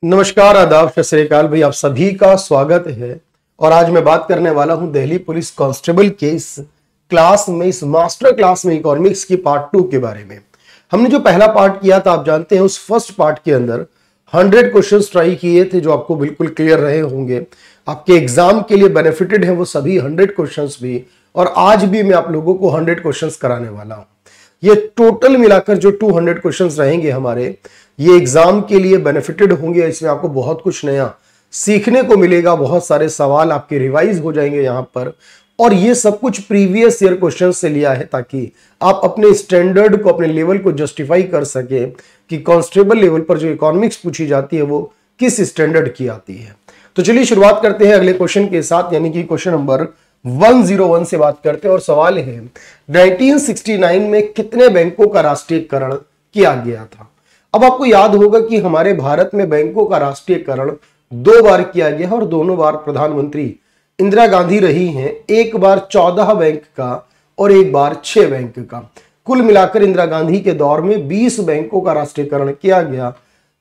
नमस्कार, आदाब, सत श्री अकाल भाई, आप सभी का स्वागत है। और आज मैं बात करने वाला हूं दिल्ली पुलिस कांस्टेबल के इस क्लास में, इस मास्टर क्लास में इकोनॉमिक्स की पार्ट 2 के बारे में। हमने जो पहला पार्ट किया था, आप जानते हैं, उस फर्स्ट पार्ट के अंदर 100 क्वेश्चंस ट्राई किए थे जो आपको बिल्कुल क्लियर रहे होंगे, आपके एग्जाम के लिए बेनिफिटेड है वो सभी 100 क्वेश्चंस भी। और आज भी मैं आप लोगों को 100 क्वेश्चंस कराने वाला हूं। ये टोटल मिलाकर जो 200 क्वेश्चंस रहेंगे हमारे, ये एग्जाम के लिए बेनिफिटेड होंगे। इसमें आपको बहुत कुछ नया सीखने को मिलेगा, बहुत सारे सवाल आपके रिवाइज हो जाएंगे यहां पर। और ये सब कुछ प्रीवियस ईयर क्वेश्चन से लिया है ताकि आप अपने स्टैंडर्ड को, अपने लेवल को जस्टिफाई कर सके कि कांस्टेबल लेवल पर जो इकोनॉमिक्स पूछी जाती है वो किस स्टैंडर्ड की आती है। तो चलिए शुरुआत करते हैं अगले क्वेश्चन के साथ, यानी कि क्वेश्चन नंबर 101 से बात करते हैं। और सवाल है 1969 में कितने बैंकों का राष्ट्रीयकरण किया गया था। अब आपको याद होगा कि हमारे भारत में बैंकों का राष्ट्रीयकरण 2 बार किया गया है और दोनों बार प्रधानमंत्री इंदिरा गांधी रही हैं। एक बार 14 बैंक का और एक बार 6 बैंक का। कुल मिलाकर इंदिरा गांधी के दौर में 20 बैंकों का राष्ट्रीयकरण किया गया।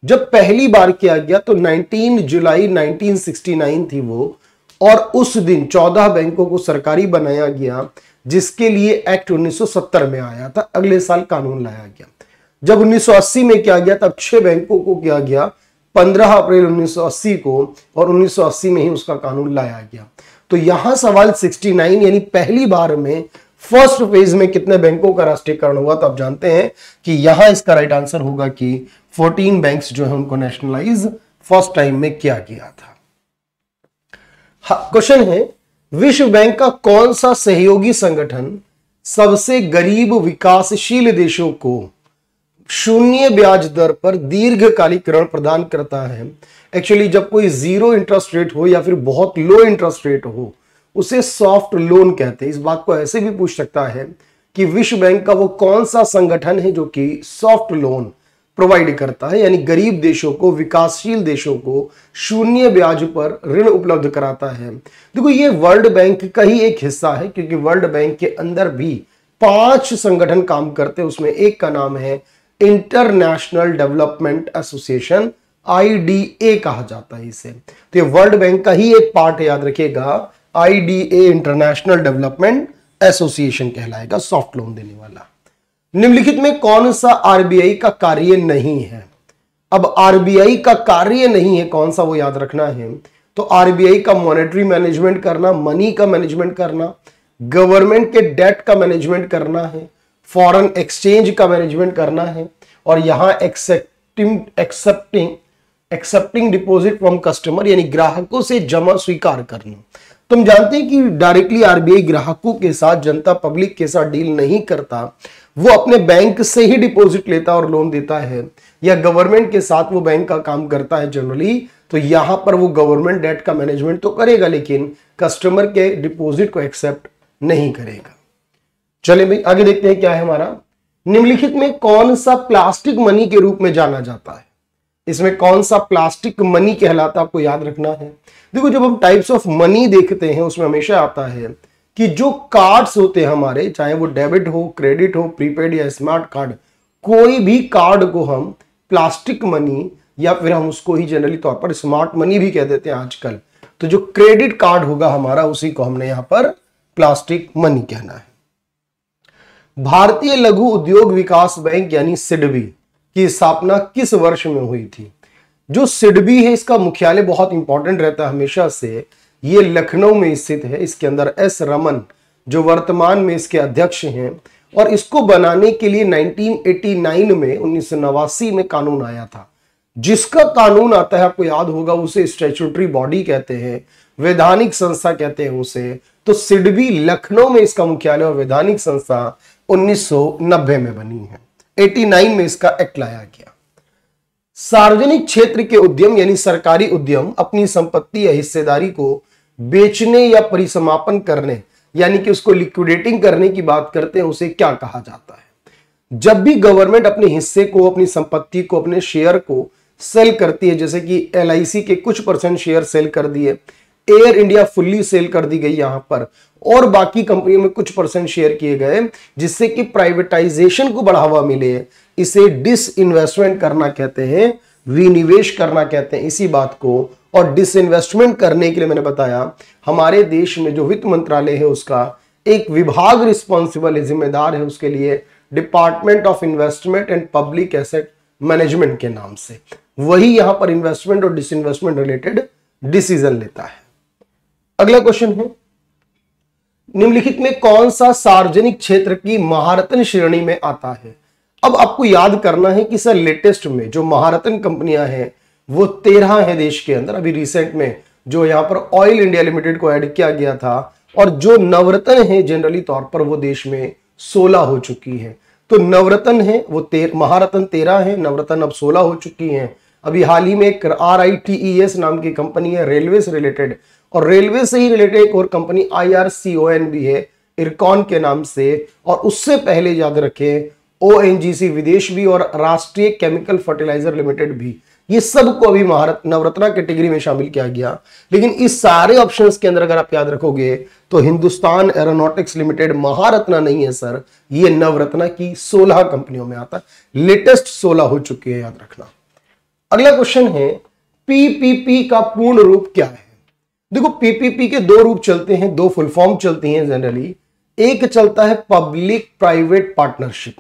जब पहली बार किया गया तो 19 जुलाई 1969 थी वो, और उस दिन 14 बैंकों को सरकारी बनाया गया, जिसके लिए एक्ट 1970 में आया था। अगले साल कानून लाया गया। जब 1980 में किया गया तब 6 बैंकों को किया गया 15 अप्रैल 1980 को, और 1980 में ही उसका कानून लाया गया। तो यहां सवाल 69 यानी पहली बार में फर्स्ट फेज में कितने बैंकों का राष्ट्रीयकरण हुआ, तो आप जानते हैं कि यहां इसका राइट आंसर होगा कि 14 बैंक्स जो है उनको नेशनलाइज फर्स्ट टाइम में किया गया था। क्वेश्चन है, विश्व बैंक का कौन सा सहयोगी संगठन सबसे गरीब विकासशील देशों को शून्य ब्याज दर पर दीर्घकालिक ऋण प्रदान करता है। एक्चुअली जब कोई जीरो इंटरेस्ट रेट हो या फिर बहुत लो इंटरेस्ट रेट हो उसे सॉफ्ट लोन कहते हैं। इस बात को ऐसे भी पूछ सकता है कि विश्व बैंक का वो कौन सा संगठन है जो कि सॉफ्ट लोन प्रोवाइड करता है, यानी गरीब देशों को, विकासशील देशों को शून्य ब्याज पर ऋण उपलब्ध कराता है। देखो, ये वर्ल्ड बैंक का ही एक हिस्सा है, क्योंकि वर्ल्ड बैंक के अंदर भी 5 संगठन काम करते हैं। उसमें एक का नाम है इंटरनेशनल डेवलपमेंट एसोसिएशन, IDA कहा जाता है इसे। तो ये वर्ल्ड बैंक का ही एक पार्ट है, याद रखिएगा। IDA इंटरनेशनल डेवलपमेंट एसोसिएशन कहलाएगा, सॉफ्ट लोन देने वाला। निम्नलिखित में कौन सा RBI का कार्य नहीं है। अब RBI का कार्य नहीं है कौन सा, वो याद रखना है। तो RBI का मॉनेटरी मैनेजमेंट करना, मनी का मैनेजमेंट करना, गवर्नमेंट के डेट का मैनेजमेंट करना है, फॉरेन एक्सचेंज का मैनेजमेंट करना है, और यहां एक्सेप्टिंग डिपॉजिट फ्रॉम कस्टमर, यानी ग्राहकों से जमा स्वीकार करना। तुम जानते हैं कि डायरेक्टली RBI ग्राहकों के साथ, जनता पब्लिक के साथ डील नहीं करता, वो अपने बैंक से ही डिपॉजिट लेता और लोन देता है, या गवर्नमेंट के साथ वो बैंक का काम करता है जनरली। तो यहां पर वो गवर्नमेंट डेट का मैनेजमेंट तो करेगा, लेकिन कस्टमर के डिपॉजिट को एक्सेप्ट नहीं करेगा। चलिए भाई आगे देखते हैं क्या है हमारा। निम्नलिखित में कौन सा प्लास्टिक मनी के रूप में जाना जाता है। इसमें कौन सा प्लास्टिक मनी कहलाता है, आपको याद रखना है। देखो, जब हम टाइप्स ऑफ मनी देखते हैं उसमें हमेशा आता है कि जो कार्ड्स होते हैं हमारे, चाहे वो डेबिट हो, क्रेडिट हो, प्रीपेड या स्मार्ट कार्ड, कोई भी कार्ड को हम प्लास्टिक मनी, या फिर हम उसको ही जनरली तौर पर स्मार्ट मनी भी कह देते हैं आजकल। तो जो क्रेडिट कार्ड होगा हमारा, उसी को हमने यहां पर प्लास्टिक मनी कहना है। भारतीय लघु उद्योग विकास बैंक यानी सिडबी की स्थापना किस वर्ष में हुई थी। जो सिडबी है इसका मुख्यालय बहुत इंपॉर्टेंट रहता है हमेशा से, ये लखनऊ में स्थित है। इसके अंदर S रमन जो वर्तमान में इसके अध्यक्ष हैं, और इसको बनाने के लिए 1989 में 1989 में कानून आया था। जिसका कानून आता है आपको याद होगा, उसे स्टैट्यूटरी बॉडी कहते हैं, वैधानिक संस्था कहते हैं उसे। तो सिडबी लखनऊ में इसका मुख्यालय और वैधानिक संस्था 1990 में बनी है। 89 में इसका एक्ट लाया गया। सार्वजनिक क्षेत्र के उद्यम यानी सरकारी उद्यम अपनी संपत्ति या हिस्सेदारी को बेचने या परिसमापन करने, यानी कि उसको लिक्विडेटिंग करने की बात करते हैं, उसे क्या कहा जाता है। जब भी गवर्नमेंट अपने हिस्से को, अपनी संपत्ति को, अपने शेयर को सेल करती है, जैसे कि LIC के कुछ % शेयर सेल कर दिए, एयर इंडिया फुल्ली सेल कर दी गई यहां पर, और बाकी कंपनियों में कुछ % शेयर किए गए, जिससे कि प्राइवेटाइजेशन को बढ़ावा मिले, इसे डिसइन्वेस्टमेंट करना कहते हैं। विनिवेश करना कहते हैं इसी बात को। और डिसइन्वेस्टमेंट करने के लिए मैंने बताया हमारे देश में जो वित्त मंत्रालय है उसका एक विभाग रिस्पॉन्सिबल है, जिम्मेदार है उसके लिए, department of investment and public asset management के नाम से। वही यहां पर इन्वेस्टमेंट और डिसइन्वेस्टमेंट रिलेटेड डिसीजन लेता है। अगला क्वेश्चन है, निम्नलिखित में कौन सा सार्वजनिक क्षेत्र की महारत्न श्रेणी में आता है? अब आपको याद करना है कि सर लेटेस्ट में जो महारत्न कंपनियां हैं वो 13 है देश के अंदर। अभी रिसेंट में जो यहां पर ऑयल इंडिया लिमिटेड को ऐड किया गया था, और जो नवरत्न है जनरली तौर पर वो देश में 16 हो चुकी है। तो नवरत्न है वो महारत्न 13 है, नवरत्न अब 16 हो चुकी हैं। अभी हाल ही में एक RITES नाम की कंपनी है रेलवे से रिलेटेड, और रेलवे से ही रिलेटेड एक और कंपनी IRCON भी है इरकॉन के नाम से, और उससे पहले याद रखें ONGC विदेश भी और राष्ट्रीय केमिकल फर्टिलाइजर लिमिटेड भी। ये सब को अभी नवरत्ना कैटेगरी में शामिल किया गया। लेकिन इस सारे ऑप्शंस के अंदर अगर आप याद रखोगे तो हिंदुस्तान एरोनॉटिक्स लिमिटेड महारत्ना नहीं है सर, ये नवरत्ना की 16 कंपनियों में आता है। लेटेस्ट 16 हो चुकी है, याद रखना। अगला क्वेश्चन है, PPP का पूर्ण रूप क्या है? देखो PPP के दो रूप चलते हैं, दो फुल फॉर्म चलती हैं जनरली। एक चलता है पब्लिक प्राइवेट पार्टनरशिप,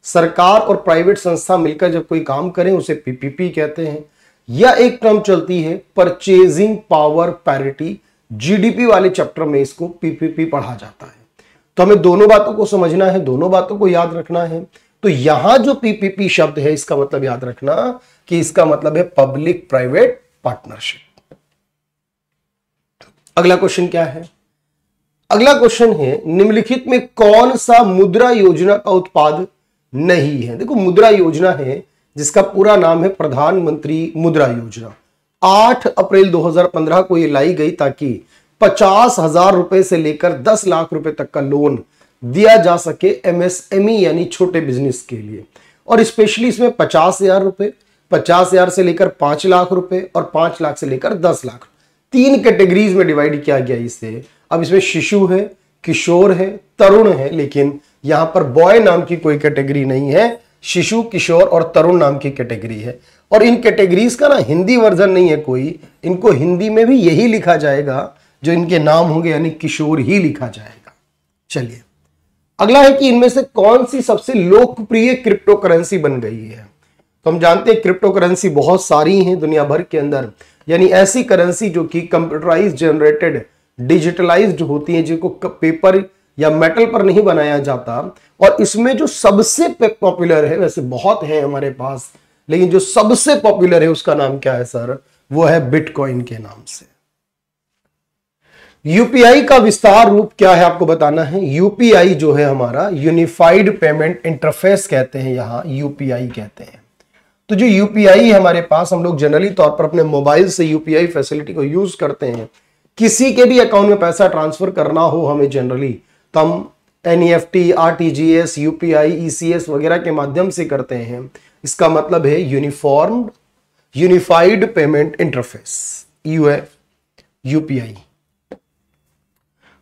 सरकार और प्राइवेट संस्था मिलकर जब कोई काम करें उसे PPP कहते हैं। या एक टर्म चलती है परचेजिंग पावर पैरिटी, GDP वाले चैप्टर में इसको PPP पढ़ा जाता है। तो हमें दोनों बातों को समझना है, दोनों बातों को याद रखना है। तो यहां जो PPP शब्द है इसका मतलब याद रखना कि इसका मतलब है पब्लिक प्राइवेट पार्टनरशिप। अगला क्वेश्चन क्या है? अगला क्वेश्चन है, निम्नलिखित में कौन सा मुद्रा योजना का उत्पाद नहीं है? देखो मुद्रा योजना है जिसका पूरा नाम है प्रधानमंत्री मुद्रा योजना। 8 अप्रैल 2015 को यह लाई गई ताकि 50,000 रुपए से लेकर 10 लाख रुपए तक का लोन दिया जा सके MSME यानी छोटे बिजनेस के लिए। और स्पेशली इसमें 50,000 रुपए, 50,000 से लेकर 5 लाख रुपए और 5 लाख से लेकर 10 लाख, 3 कैटेगरीज में डिवाइड किया गया इसे। अब इसमें शिशु है, किशोर है, तरुण है, लेकिन यहां पर बॉय नाम की कोई कैटेगरी नहीं है, शिशु, किशोर और तरुण नाम की कैटेगरी है। और इन कैटेगरीज का ना हिंदी वर्जन नहीं है कोई, इनको हिंदी में भी यही लिखा जाएगा जो इनके नाम होंगे, यानी किशोर ही लिखा जाएगा। चलिए अगला है कि इनमें से कौन सी सबसे लोकप्रिय क्रिप्टो करेंसी बन गई है? तो हम जानते हैं क्रिप्टो करेंसी बहुत सारी हैं दुनिया भर के अंदर, यानी ऐसी करेंसी जो कि कंप्यूटराइज जनरेटेड डिजिटलाइज्ड होती है, जिनको पेपर या मेटल पर नहीं बनाया जाता। और इसमें जो सबसे पॉपुलर है, वैसे बहुत है हमारे पास, लेकिन जो सबसे पॉपुलर है उसका नाम क्या है सर? वो है बिटकॉइन के नाम से। यूपीआई का विस्तार रूप क्या है आपको बताना है। यूपीआई जो है हमारा यूनिफाइड पेमेंट इंटरफेस कहते हैं, यहां यूपीआई कहते हैं। तो जो यूपीआई है हमारे पास, हम लोग जनरली तौर पर अपने मोबाइल से यूपीआई फैसिलिटी को यूज करते हैं। किसी के भी अकाउंट में पैसा ट्रांसफर करना हो हमें जनरली, तो हम NEFT, RTGS, UPI, ECS वगैरह के माध्यम से करते हैं। इसका मतलब है यूनिफाइड पेमेंट इंटरफेस, UPI।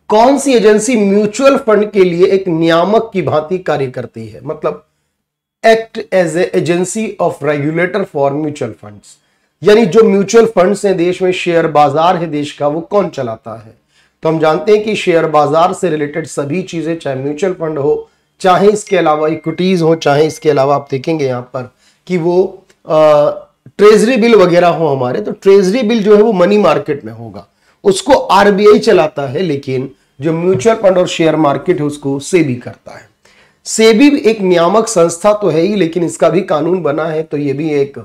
कौन सी एजेंसी म्यूचुअल फंड के लिए एक नियामक की भांति कार्य करती है? मतलब act as a agency of regulator for mutual funds, यानी जो म्यूचुअल फंड्स हैं देश में, शेयर बाजार है देश का, वो कौन चलाता है? तो हम जानते हैं कि शेयर बाजार से रिलेटेड सभी चीजें, चाहे म्यूचुअल फंड हो, चाहे इसके अलावा इक्विटीज हो, चाहे इसके अलावा आप देखेंगे यहां पर कि वो ट्रेजरी बिल वगैरह हो हमारे, तो ट्रेजरी बिल जो है वो मनी मार्केट में होगा, उसको RBI चलाता है। लेकिन जो म्यूचुअल फंड और शेयर मार्केट है उसको सेबी करता है। सेबी एक नियामक संस्था तो है ही, लेकिन इसका भी कानून बना है, तो ये भी एक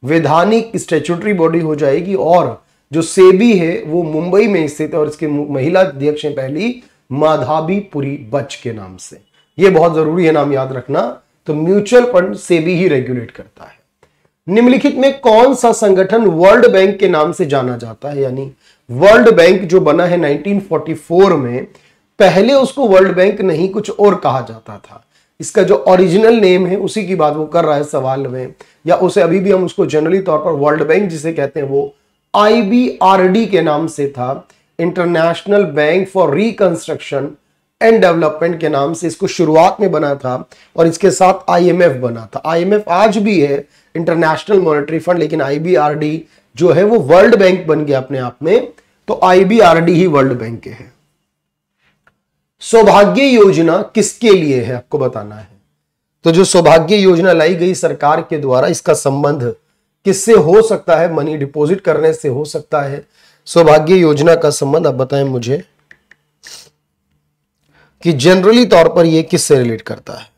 वैधानिक स्टैट्यूटरी बॉडी हो जाएगी। और जो सेबी है वो मुंबई में स्थित है और इसके महिला अध्यक्ष हैं पहली माधवी पुरी बच के नाम से। ये बहुत जरूरी है नाम याद रखना। तो म्यूचुअल फंड सेबी ही रेगुलेट करता है। निम्नलिखित में कौन सा संगठन वर्ल्ड बैंक के नाम से जाना जाता है? यानी वर्ल्ड बैंक जो बना है 1944 में, पहले उसको वर्ल्ड बैंक नहीं कुछ और कहा जाता था। इसका जो ओरिजिनल नेम है उसी की बात वो कर रहा है सवाल में, या उसे अभी भी हम उसको जनरली तौर पर वर्ल्ड बैंक जिसे कहते हैं वो IBRD के नाम से था, international bank for reconstruction and development के नाम से इसको शुरुआत में बना था और इसके साथ आईएमएफ बना था। आईएमएफ आज भी है इंटरनेशनल मॉनेटरी फंड, लेकिन आईबीआरडी जो है वो वर्ल्ड बैंक बन गया अपने आप में, तो आईबीआरडी ही वर्ल्ड बैंक है। सौभाग्य योजना किसके लिए है आपको बताना है। तो जो सौभाग्य योजना लाई गई सरकार के द्वारा, इसका संबंध किससे हो सकता है? मनी डिपॉजिट करने से हो सकता है। सौभाग्य योजना का संबंध आप बताएं मुझे कि जनरली तौर पर यह किससे रिलेट करता है।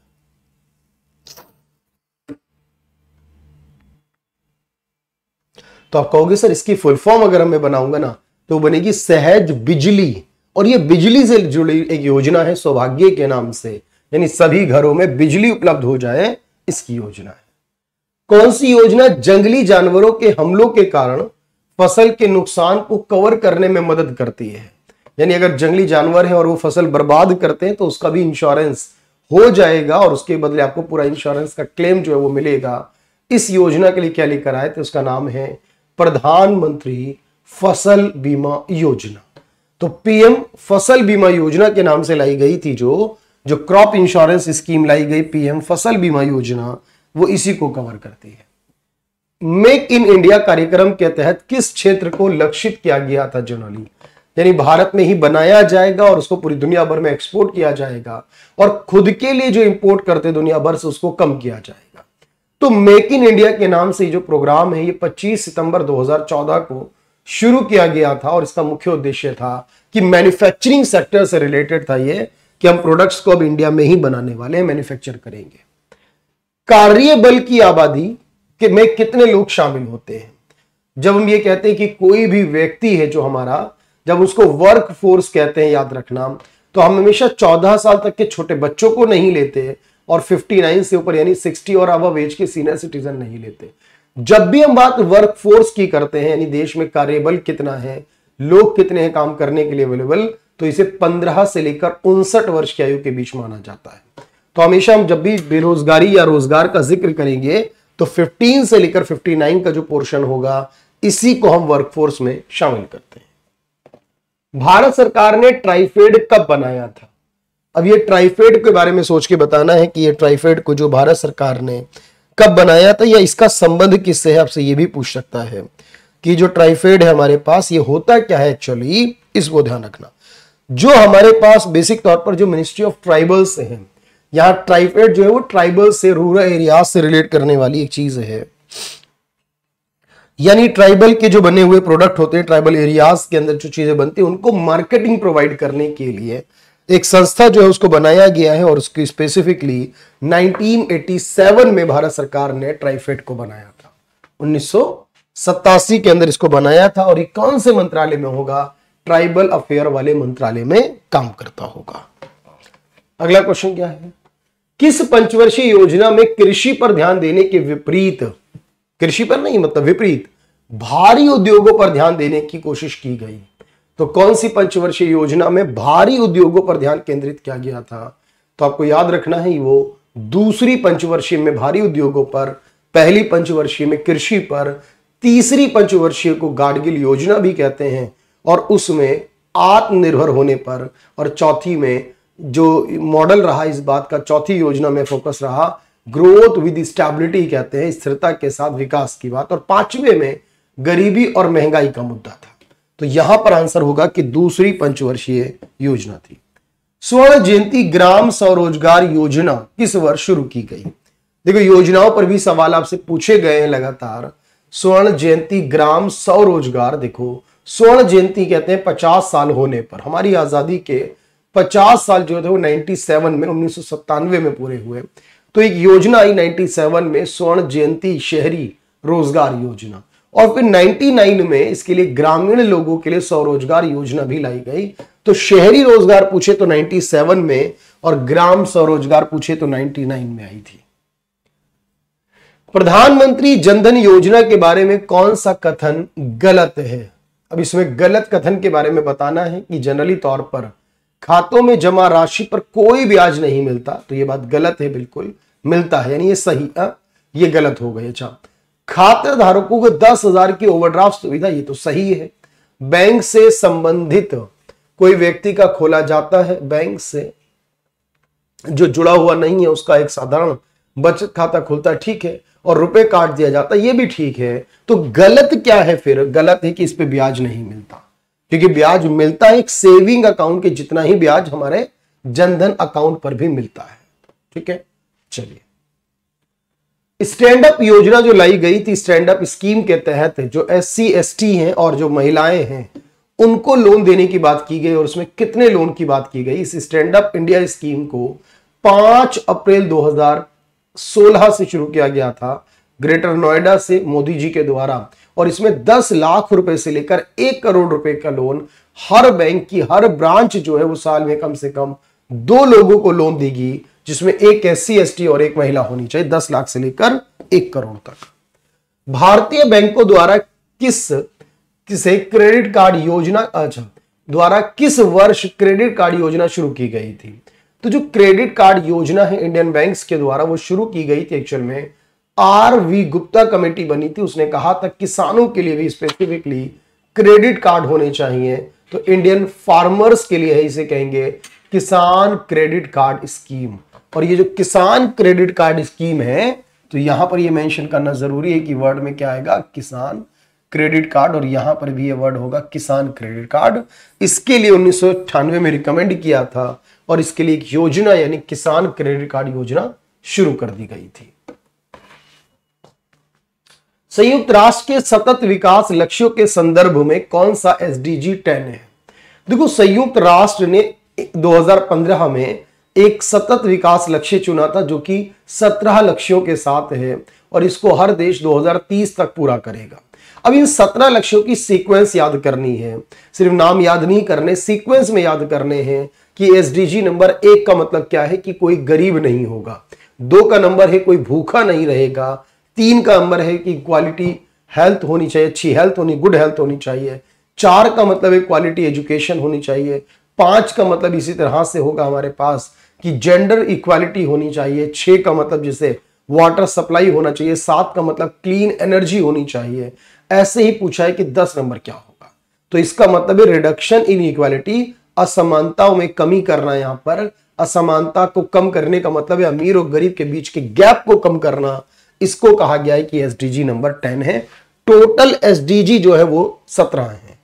तो आप कहोगे सर इसकी फुल फॉर्म अगर मैं बनाऊंगा ना तो बनेगी सहज बिजली, और ये बिजली से जुड़ी एक योजना है सौभाग्य के नाम से, यानी सभी घरों में बिजली उपलब्ध हो जाए, इसकी योजना है। कौन सी योजना जंगली जानवरों के हमलों के कारण फसल के नुकसान को कवर करने में मदद करती है? यानी अगर जंगली जानवर है और वो फसल बर्बाद करते हैं तो उसका भी इंश्योरेंस हो जाएगा और उसके बदले आपको पूरा इंश्योरेंस का क्लेम जो है वो मिलेगा। इस योजना के लिए क्या लेकर आए थे? उसका नाम है प्रधानमंत्री फसल बीमा योजना। तो पीएम फसल बीमा योजना के नाम से लाई गई थी जो क्रॉप इंश्योरेंस स्कीम लाई गई, पीएम फसल बीमा योजना, वो इसी को कवर करती है। मेक इन इंडिया कार्यक्रम के तहत किस क्षेत्र को लक्षित किया गया था जनरली? यानी भारत में ही बनाया जाएगा और उसको पूरी दुनिया भर में एक्सपोर्ट किया जाएगा, और खुद के लिए जो इंपोर्ट करते दुनिया भर से उसको कम किया जाएगा। तो मेक इन इंडिया के नाम से जो प्रोग्राम है ये 25 सितंबर 2014 को शुरू किया गया था, और इसका मुख्य उद्देश्य था कि मैन्युफैक्चरिंग सेक्टर से रिलेटेड था ये, कि हम प्रोडक्ट्स को अब इंडिया में ही बनाने वाले हैं, मैन्युफैक्चर करेंगे। कार्यबल की आबादी के में कितने लोग शामिल होते हैं? जब हम ये कहते हैं कि कोई भी व्यक्ति है जो हमारा, जब उसको वर्क फोर्स कहते हैं, याद रखना, तो हम हमेशा 14 साल तक के छोटे बच्चों को नहीं लेते और 59 से ऊपर यानी 60 और अबव एज के सीनियर सिटीजन नहीं लेते। जब भी हम बात वर्क फोर्स की करते हैं, यानी देश में कार्यबल कितना है, लोग कितने हैं काम करने के लिए अवेलेबल, तो इसे 15 से लेकर 59 वर्ष की आयु के बीच माना जाता है। तो हमेशा हम जब भी बेरोजगारी या रोजगार का जिक्र करेंगे तो 15 से लेकर 59 का जो पोर्शन होगा, इसी को हम वर्कफोर्स में शामिल करते हैं। भारत सरकार ने ट्राइफेड कब बनाया था? अब ये ट्राइफेड के बारे में सोच के बताना है कि ये ट्राइफेड को जो भारत सरकार ने कब बनाया था या इसका संबंध किससे है, आपसे ये भी पूछ सकता है कि जो ट्राइफेड है हमारे पास, ये होता क्या है एक्चुअली, इसको ध्यान रखना। जो हमारे पास बेसिक तौर पर जो मिनिस्ट्री ऑफ ट्राइबल्स से है, यहां ट्राइफेड जो है वो ट्राइबल से, रूरल एरियाज से रिलेट करने वाली एक चीज है। यानी ट्राइबल के जो बने हुए प्रोडक्ट होते हैं, ट्राइबल एरियाज के अंदर जो चीजें बनती है, उनको मार्केटिंग प्रोवाइड करने के लिए एक संस्था जो है उसको बनाया गया है, और उसकी स्पेसिफिकली 1987 में भारत सरकार ने ट्राइफेड को बनाया था। 1987 के अंदर इसको बनाया था, और ये कौन से मंत्रालय में होगा? ट्राइबल अफेयर वाले मंत्रालय में काम करता होगा। अगला क्वेश्चन क्या है? किस पंचवर्षीय योजना में कृषि पर ध्यान देने के विपरीत, कृषि पर नहीं मतलब विपरीत, भारी उद्योगों पर ध्यान देने की कोशिश की गई? तो कौन सी पंचवर्षीय योजना में भारी उद्योगों पर ध्यान केंद्रित किया गया था? तो आपको याद रखना है वो दूसरी पंचवर्षीय में भारी उद्योगों पर, पहली पंचवर्षीय में कृषि पर, तीसरी पंचवर्षीय को गाडगिल योजना भी कहते हैं, और उसमें आत्मनिर्भर होने पर, और चौथी में जो मॉडल रहा इस बात का, चौथी योजना में फोकस रहा ग्रोथ विद स्टेबिलिटी कहते हैं, स्थिरता के साथ विकास की बात, और पांचवे में गरीबी और महंगाई का मुद्दा था। तो यहां पर आंसर होगा कि दूसरी पंचवर्षीय योजना थी। स्वर्ण जयंती ग्राम स्वरोजगार योजना किस वर्ष शुरू की गई? देखो योजनाओं पर भी सवाल आपसे पूछे गए हैं लगातार। स्वर्ण जयंती ग्राम स्वरोजगार, देखो स्वर्ण जयंती कहते हैं 50 साल होने पर, हमारी आजादी के 50 साल जो थे वो 97 में 1997 में पूरे हुए। तो एक योजना आई 97 में, स्वर्ण जयंती शहरी रोजगार योजना, और फिर 99 में इसके लिए ग्रामीण लोगों के लिए स्वरोजगार योजना भी लाई गई। तो शहरी रोजगार पूछे तो 97 में, और ग्राम स्वरोजगार पूछे तो 99 में आई थी। प्रधानमंत्री जनधन योजना के बारे में कौन सा कथन गलत है? अब इसमें गलत कथन के बारे में बताना है कि जनरली तौर पर खातों में जमा राशि पर कोई ब्याज नहीं मिलता, तो ये बात गलत है, बिल्कुल मिलता है, यानी ये सही, ये गलत हो गई। अच्छा, खाता धारकों को 10,000 की ओवरड्राफ्ट सुविधा, ये तो सही है। बैंक से संबंधित कोई व्यक्ति का खोला जाता है बैंक से, जो जुड़ा हुआ नहीं है उसका एक साधारण बचत खाता खुलता है, ठीक है, और रुपए काट दिया जाता है, ये भी ठीक है। तो गलत क्या है फिर? गलत है कि इस पे ब्याज नहीं मिलता, क्योंकि ब्याज मिलता है एक सेविंग अकाउंट के जितना ही ब्याज हमारे जनधन अकाउंट पर भी मिलता है। ठीक है, चलिए, स्टैंड अप योजना जो लाई गई थी, स्टैंड अप स्कीम के तहत जो SC ST हैं और जो महिलाएं हैं उनको लोन देने की बात की गई, और उसमें कितने लोन की बात की गई? इस स्टैंड अप इंडिया स्कीम को 5 अप्रैल 2016 से शुरू किया गया था ग्रेटर नोएडा से मोदी जी के द्वारा, और इसमें 10 लाख रुपए से लेकर 1 करोड़ रुपए का लोन हर बैंक की हर ब्रांच जो है वो साल में कम से कम 2 लोगों को लोन देगी, जिसमें एक SC ST और एक महिला होनी चाहिए, 10 लाख से लेकर 1 करोड़ तक। भारतीय बैंकों द्वारा किसे क्रेडिट कार्ड योजना द्वारा किस वर्ष क्रेडिट कार्ड योजना शुरू की गई थी? तो जो क्रेडिट कार्ड योजना है इंडियन बैंक्स के द्वारा वो शुरू की गई थी, एक्चुअल में RV गुप्ता कमेटी बनी थी, उसने कहा था किसानों के लिए भी स्पेसिफिकली क्रेडिट कार्ड होने चाहिए, तो इंडियन फार्मर्स के लिए है, इसे कहेंगे किसान क्रेडिट कार्ड स्कीम। और ये जो किसान क्रेडिट कार्ड स्कीम है, तो यहां पर ये मेंशन करना जरूरी है कि वर्ड में क्या आएगा? किसान क्रेडिट कार्ड, और यहां पर भी ये वर्ड होगा किसान क्रेडिट कार्ड। इसके लिए 1998 में रिकमेंड किया था, और इसके लिए एक योजना यानी किसान क्रेडिट कार्ड योजना शुरू कर दी गई थी। संयुक्त राष्ट्र के सतत विकास लक्ष्यों के संदर्भ में कौन सा SDG 10 है? देखो, संयुक्त राष्ट्र ने 2015 में एक सतत विकास लक्ष्य चुना था जो कि 17 लक्ष्यों के साथ है, और इसको हर देश 2030 तक पूरा करेगा। अब इन 17 लक्ष्यों की सीक्वेंस याद करनी है, सिर्फ नाम याद नहीं करने, सीक्वेंस में याद करने हैं कि SDG नंबर 1 का मतलब क्या है कि कोई गरीब नहीं होगा, 2 का नंबर है कोई भूखा नहीं रहेगा, 3 का नंबर है कि क्वालिटी हेल्थ होनी चाहिए, अच्छी हेल्थ होनी, गुड हेल्थ होनी चाहिए, 4 का मतलब है क्वालिटी एजुकेशन होनी चाहिए, 5 का मतलब इसी तरह से होगा हमारे पास कि जेंडर इक्वालिटी होनी चाहिए, 6 का मतलब जैसे वाटर सप्लाई होना चाहिए, 7 का मतलब क्लीन एनर्जी होनी चाहिए। ऐसे ही पूछा है कि 10 नंबर क्या होगा, तो इसका मतलब है रिडक्शन इन इक्वालिटी, असमानताओं में कमी करना। यहां पर असमानता को कम करने का मतलब है अमीर और गरीब के बीच के गैप को कम करना, इसको कहा गया है कि SDG नंबर 10 है। टोटल SDG जो है वो 17 है,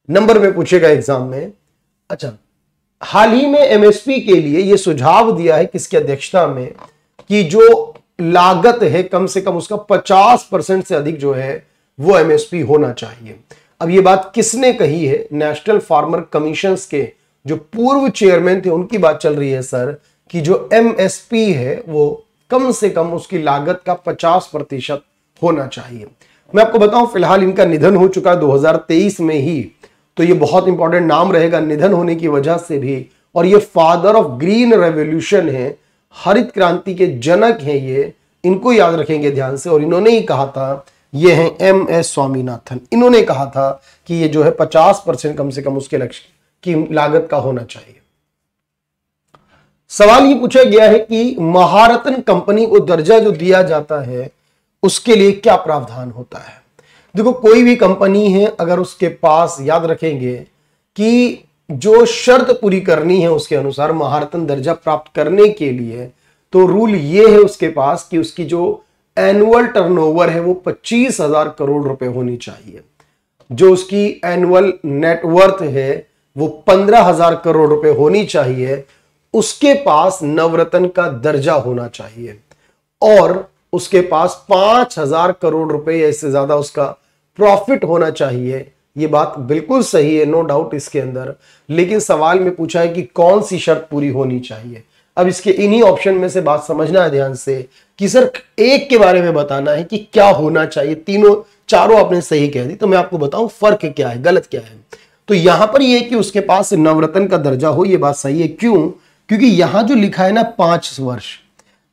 नंबर में पूछेगा एग्जाम में। अच्छा, हाल ही में MSP के लिए यह सुझाव दिया है किसकी अध्यक्षता में कि जो लागत है कम से कम उसका 50% से अधिक जो है वो MSP होना चाहिए। अब ये बात किसने कही है? नेशनल फार्मर कमीशन के जो पूर्व चेयरमैन थे उनकी बात चल रही है सर, कि जो MSP है वो कम से कम उसकी लागत का 50% होना चाहिए। मैं आपको बताऊं, फिलहाल इनका निधन हो चुका है 2023 में ही, तो ये बहुत इंपॉर्टेंट नाम रहेगा निधन होने की वजह से भी, और ये फादर ऑफ ग्रीन रेवोल्यूशन है, हरित क्रांति के जनक हैं ये, इनको याद रखेंगे ध्यान से। और इन्होंने ही कहा था, ये हैं MS स्वामीनाथन, इन्होंने कहा था कि ये जो है 50% कम से कम उसके लक्ष्य की लागत का होना चाहिए। सवाल ये पूछा गया है कि महारत्न कंपनी को दर्जा जो दिया जाता है उसके लिए क्या प्रावधान होता है? देखो, कोई भी कंपनी है अगर उसके पास, याद रखेंगे कि जो शर्त पूरी करनी है उसके अनुसार महारत्न दर्जा प्राप्त करने के लिए, तो रूल ये है उसके पास कि उसकी जो एनुअल टर्नओवर है वो 25,000 करोड़ रुपए होनी चाहिए, जो उसकी एनुअल नेटवर्थ है वो 15,000 करोड़ रुपए होनी चाहिए, उसके पास नवरत्न का दर्जा होना चाहिए, और उसके पास 5,000 करोड़ रुपए या इससे ज्यादा उसका प्रॉफिट होना चाहिए। ये बात बिल्कुल सही है, नो डाउट इसके अंदर, लेकिन सवाल में पूछा है कि कौन सी शर्त पूरी होनी चाहिए। अब इसके इन्हीं ऑप्शन में से बात समझना है ध्यान से कि सर एक के बारे में बताना है कि क्या होना चाहिए, चारों आपने सही कह दी, तो मैं आपको बताऊं फर्क क्या है, गलत क्या है। तो यहां पर यह कि उसके पास नवरत्न का दर्जा हो, यह बात सही है। क्यों? क्योंकि यहां जो लिखा है ना 5 वर्ष,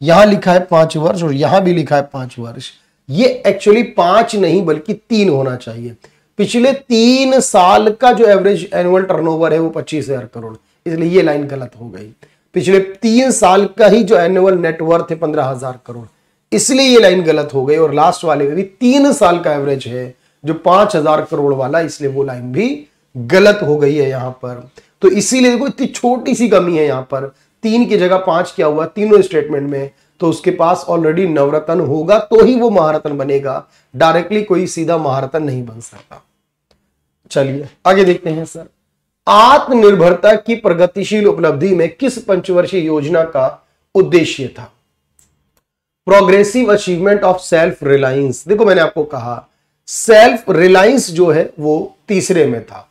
यहां लिखा है 5 वर्ष और यहां भी लिखा है 5 वर्ष, ये एक्चुअली 5 नहीं बल्कि 3 होना चाहिए। पिछले 3 साल का जो एवरेज एनुअल टर्नओवर है वो 25,000 करोड़, इसलिए ये लाइन गलत हो गई। पिछले 3 साल का ही जो एनुअल नेटवर्थ है 15,000 करोड़, इसलिए ये लाइन गलत हो गई। और लास्ट वाले में भी 3 साल का एवरेज है जो 5,000 करोड़ वाला, इसलिए वो लाइन भी गलत हो गई है यहां पर। तो इसीलिए देखो इतनी छोटी सी कमी है यहां पर, 3 की जगह 5 क्या हुआ तीनों स्टेटमेंट में, तो उसके पास ऑलरेडी नवरत्न होगा तो ही वो महारत्न बनेगा, डायरेक्टली कोई सीधा महारत्न नहीं बन सकता। चलिए आगे देखते हैं सर, आत्मनिर्भरता की प्रगतिशील उपलब्धि में किस पंचवर्षीय योजना का उद्देश्य था? Progressive achievement of self reliance. देखो मैंने आपको कहा सेल्फ रिलायंस जो है वो तीसरे में था,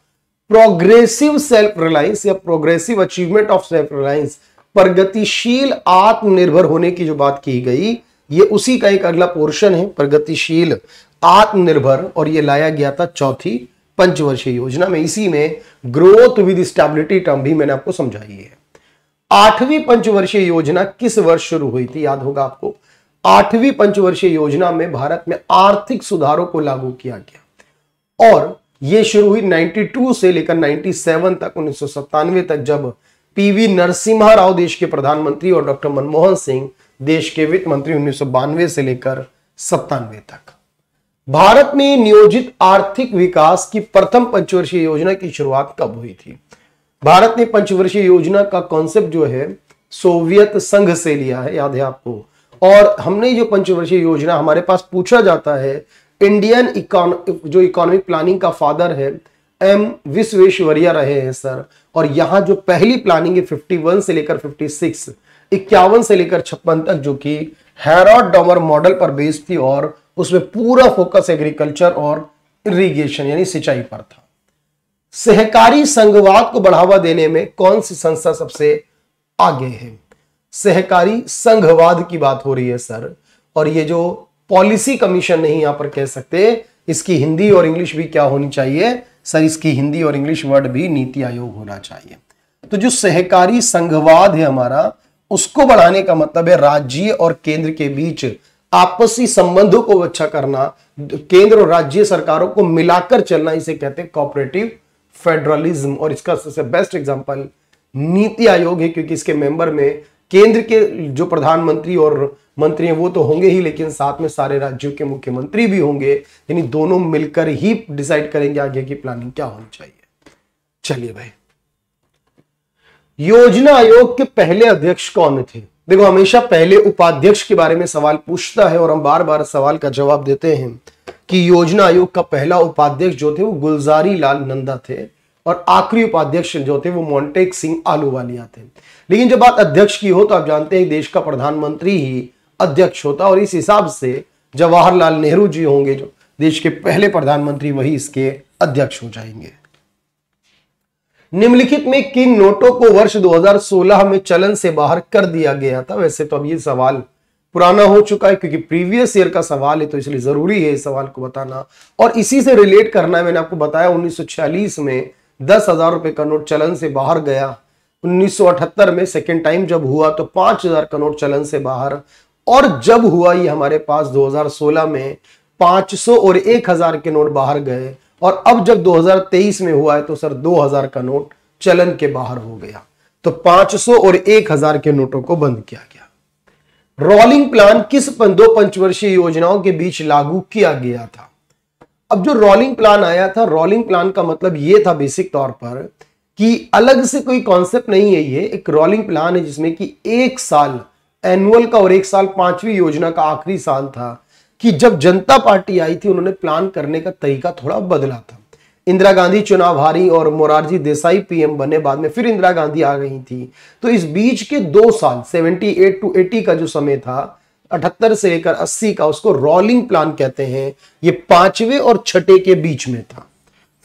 प्रोग्रेसिव सेल्फ रिलायंस या progressive achievement of self reliance, प्रगतिशील आत्मनिर्भर होने की जो बात की गई, ये उसी का एक अगला पोर्शन है, प्रगतिशील आत्मनिर्भर, और ये लाया गया था चौथी पंचवर्षीय योजना में। इसी में ग्रोथ विद स्टेबिलिटी टर्म भी मैंने आपको समझाई है। 8वीं पंचवर्षीय योजना किस वर्ष शुरू हुई थी? याद होगा आपको, 8वीं पंचवर्षीय योजना में भारत में आर्थिक सुधारों को लागू किया गया और यह शुरू हुई 92 से लेकर 97 तक, 1997 तक, जब पीवी नरसिम्हा राव देश के प्रधानमंत्री और डॉक्टर मनमोहन सिंह देश के वित्त मंत्री 1992 से लेकर 97 तक। भारत में नियोजित आर्थिक विकास की प्रथम पंचवर्षीय योजना की शुरुआत कब हुई थी? भारत ने पंचवर्षीय योजना का कॉन्सेप्ट जो है सोवियत संघ से लिया है, याद है आपको। और हमने जो पंचवर्षीय योजना, हमारे पास पूछा जाता है, इंडियन जो इकोनॉमिक प्लानिंग का फादर है एम विश्वेश्वरैया रहे हैं सर, और यहां जो पहली प्लानिंग है 51 से लेकर 56, 51 से लेकर 56 तक, जो कि हैरोल्ड डॉमर मॉडल पर बेस्ड थी और उसमें पूरा फोकस एग्रीकल्चर और इरिगेशन यानी सिंचाई पर था। सहकारी संघवाद को बढ़ावा देने में कौन सी संस्था सबसे आगे है? सहकारी संघवाद की बात हो रही है सर, और ये जो पॉलिसी कमीशन नहीं यहां पर कह सकते, इसकी हिंदी और इंग्लिश भी क्या होनी चाहिए सर? इसकी हिंदी और इंग्लिश वर्ड भी नीति आयोग होना चाहिए। तो जो सहकारी संघवाद है हमारा, उसको बढ़ाने का मतलब है राज्य और केंद्र के बीच आपसी संबंधों को अच्छा करना, केंद्र और राज्य सरकारों को मिलाकर चलना, इसे कहते हैं कोऑपरेटिव फेडरलिज्म। और इसका सबसे बेस्ट एग्जांपल नीति आयोग है, क्योंकि इसके मेंबर में केंद्र के जो प्रधानमंत्री और मंत्री हैं वो तो होंगे ही, लेकिन साथ में सारे राज्यों के मुख्यमंत्री भी होंगे, यानी दोनों मिलकर ही डिसाइड करेंगे आगे की प्लानिंग क्या होनी चाहिए। चलिए भाई, योजना आयोग के पहले अध्यक्ष कौन थे? देखो हमेशा पहले उपाध्यक्ष के बारे में सवाल पूछता है और हम बार बार सवाल का जवाब देते हैं कि योजना आयोग का पहला उपाध्यक्ष जो थे वो गुलजारी लाल नंदा थे और आखिरी उपाध्यक्ष जो थे वो मोंटेक सिंह आलूवालिया थे। लेकिन जब बात अध्यक्ष की हो तो आप जानते हैं देश का प्रधानमंत्री ही अध्यक्ष होता, और इस हिसाब से जवाहरलाल नेहरू जी होंगे जो देश के पहले प्रधानमंत्री, वही इसके अध्यक्ष हो जाएंगे। निम्नलिखित में किन नोटों को वर्ष 2016 में चलन से बाहर कर दिया गया था? वैसे तो अब ये सवाल पुराना हो चुका है क्योंकि प्रीवियस ईयर का सवाल है, तो इसलिए जरूरी है इस सवाल को बताना और इसी से रिलेट करना है। मैंने आपको बताया 1946 में 10,000 रुपए का नोट चलन से बाहर गया, 1978 में सेकेंड टाइम जब हुआ तो 5,000 का नोट चलन से बाहर, और जब हुआ ये हमारे पास 2016 में 500 और 1,000 के नोट बाहर गए, और अब जब 2023 में हुआ है तो सर 2,000 का नोट चलन के बाहर हो गया। तो 500 और 1,000 के नोटों को बंद किया गया। रोलिंग प्लान किस दो पंचवर्षीय योजनाओं के बीच लागू किया गया था? अब जो रोलिंग प्लान आया था, रोलिंग प्लान का मतलब यह था बेसिक तौर पर कि अलग से कोई कॉन्सेप्ट नहीं है, ये एक रोलिंग प्लान है जिसमें कि एक साल एनुअल का और एक साल 5वीं योजना का आखिरी साल था। कि जब जनता पार्टी आई थी उन्होंने प्लान करने का तरीका थोड़ा बदला था। इंदिरा गांधी चुनाव हारी और मोरारजी देसाई पीएम बने, बाद में फिर इंदिरा गांधी आ गई थी, तो इस बीच के 2 साल 78 to 80 का जो समय था, 78 से लेकर 80 का, उसको रोलिंग प्लान कहते हैं। ये 5वें और 6ठे के बीच में था,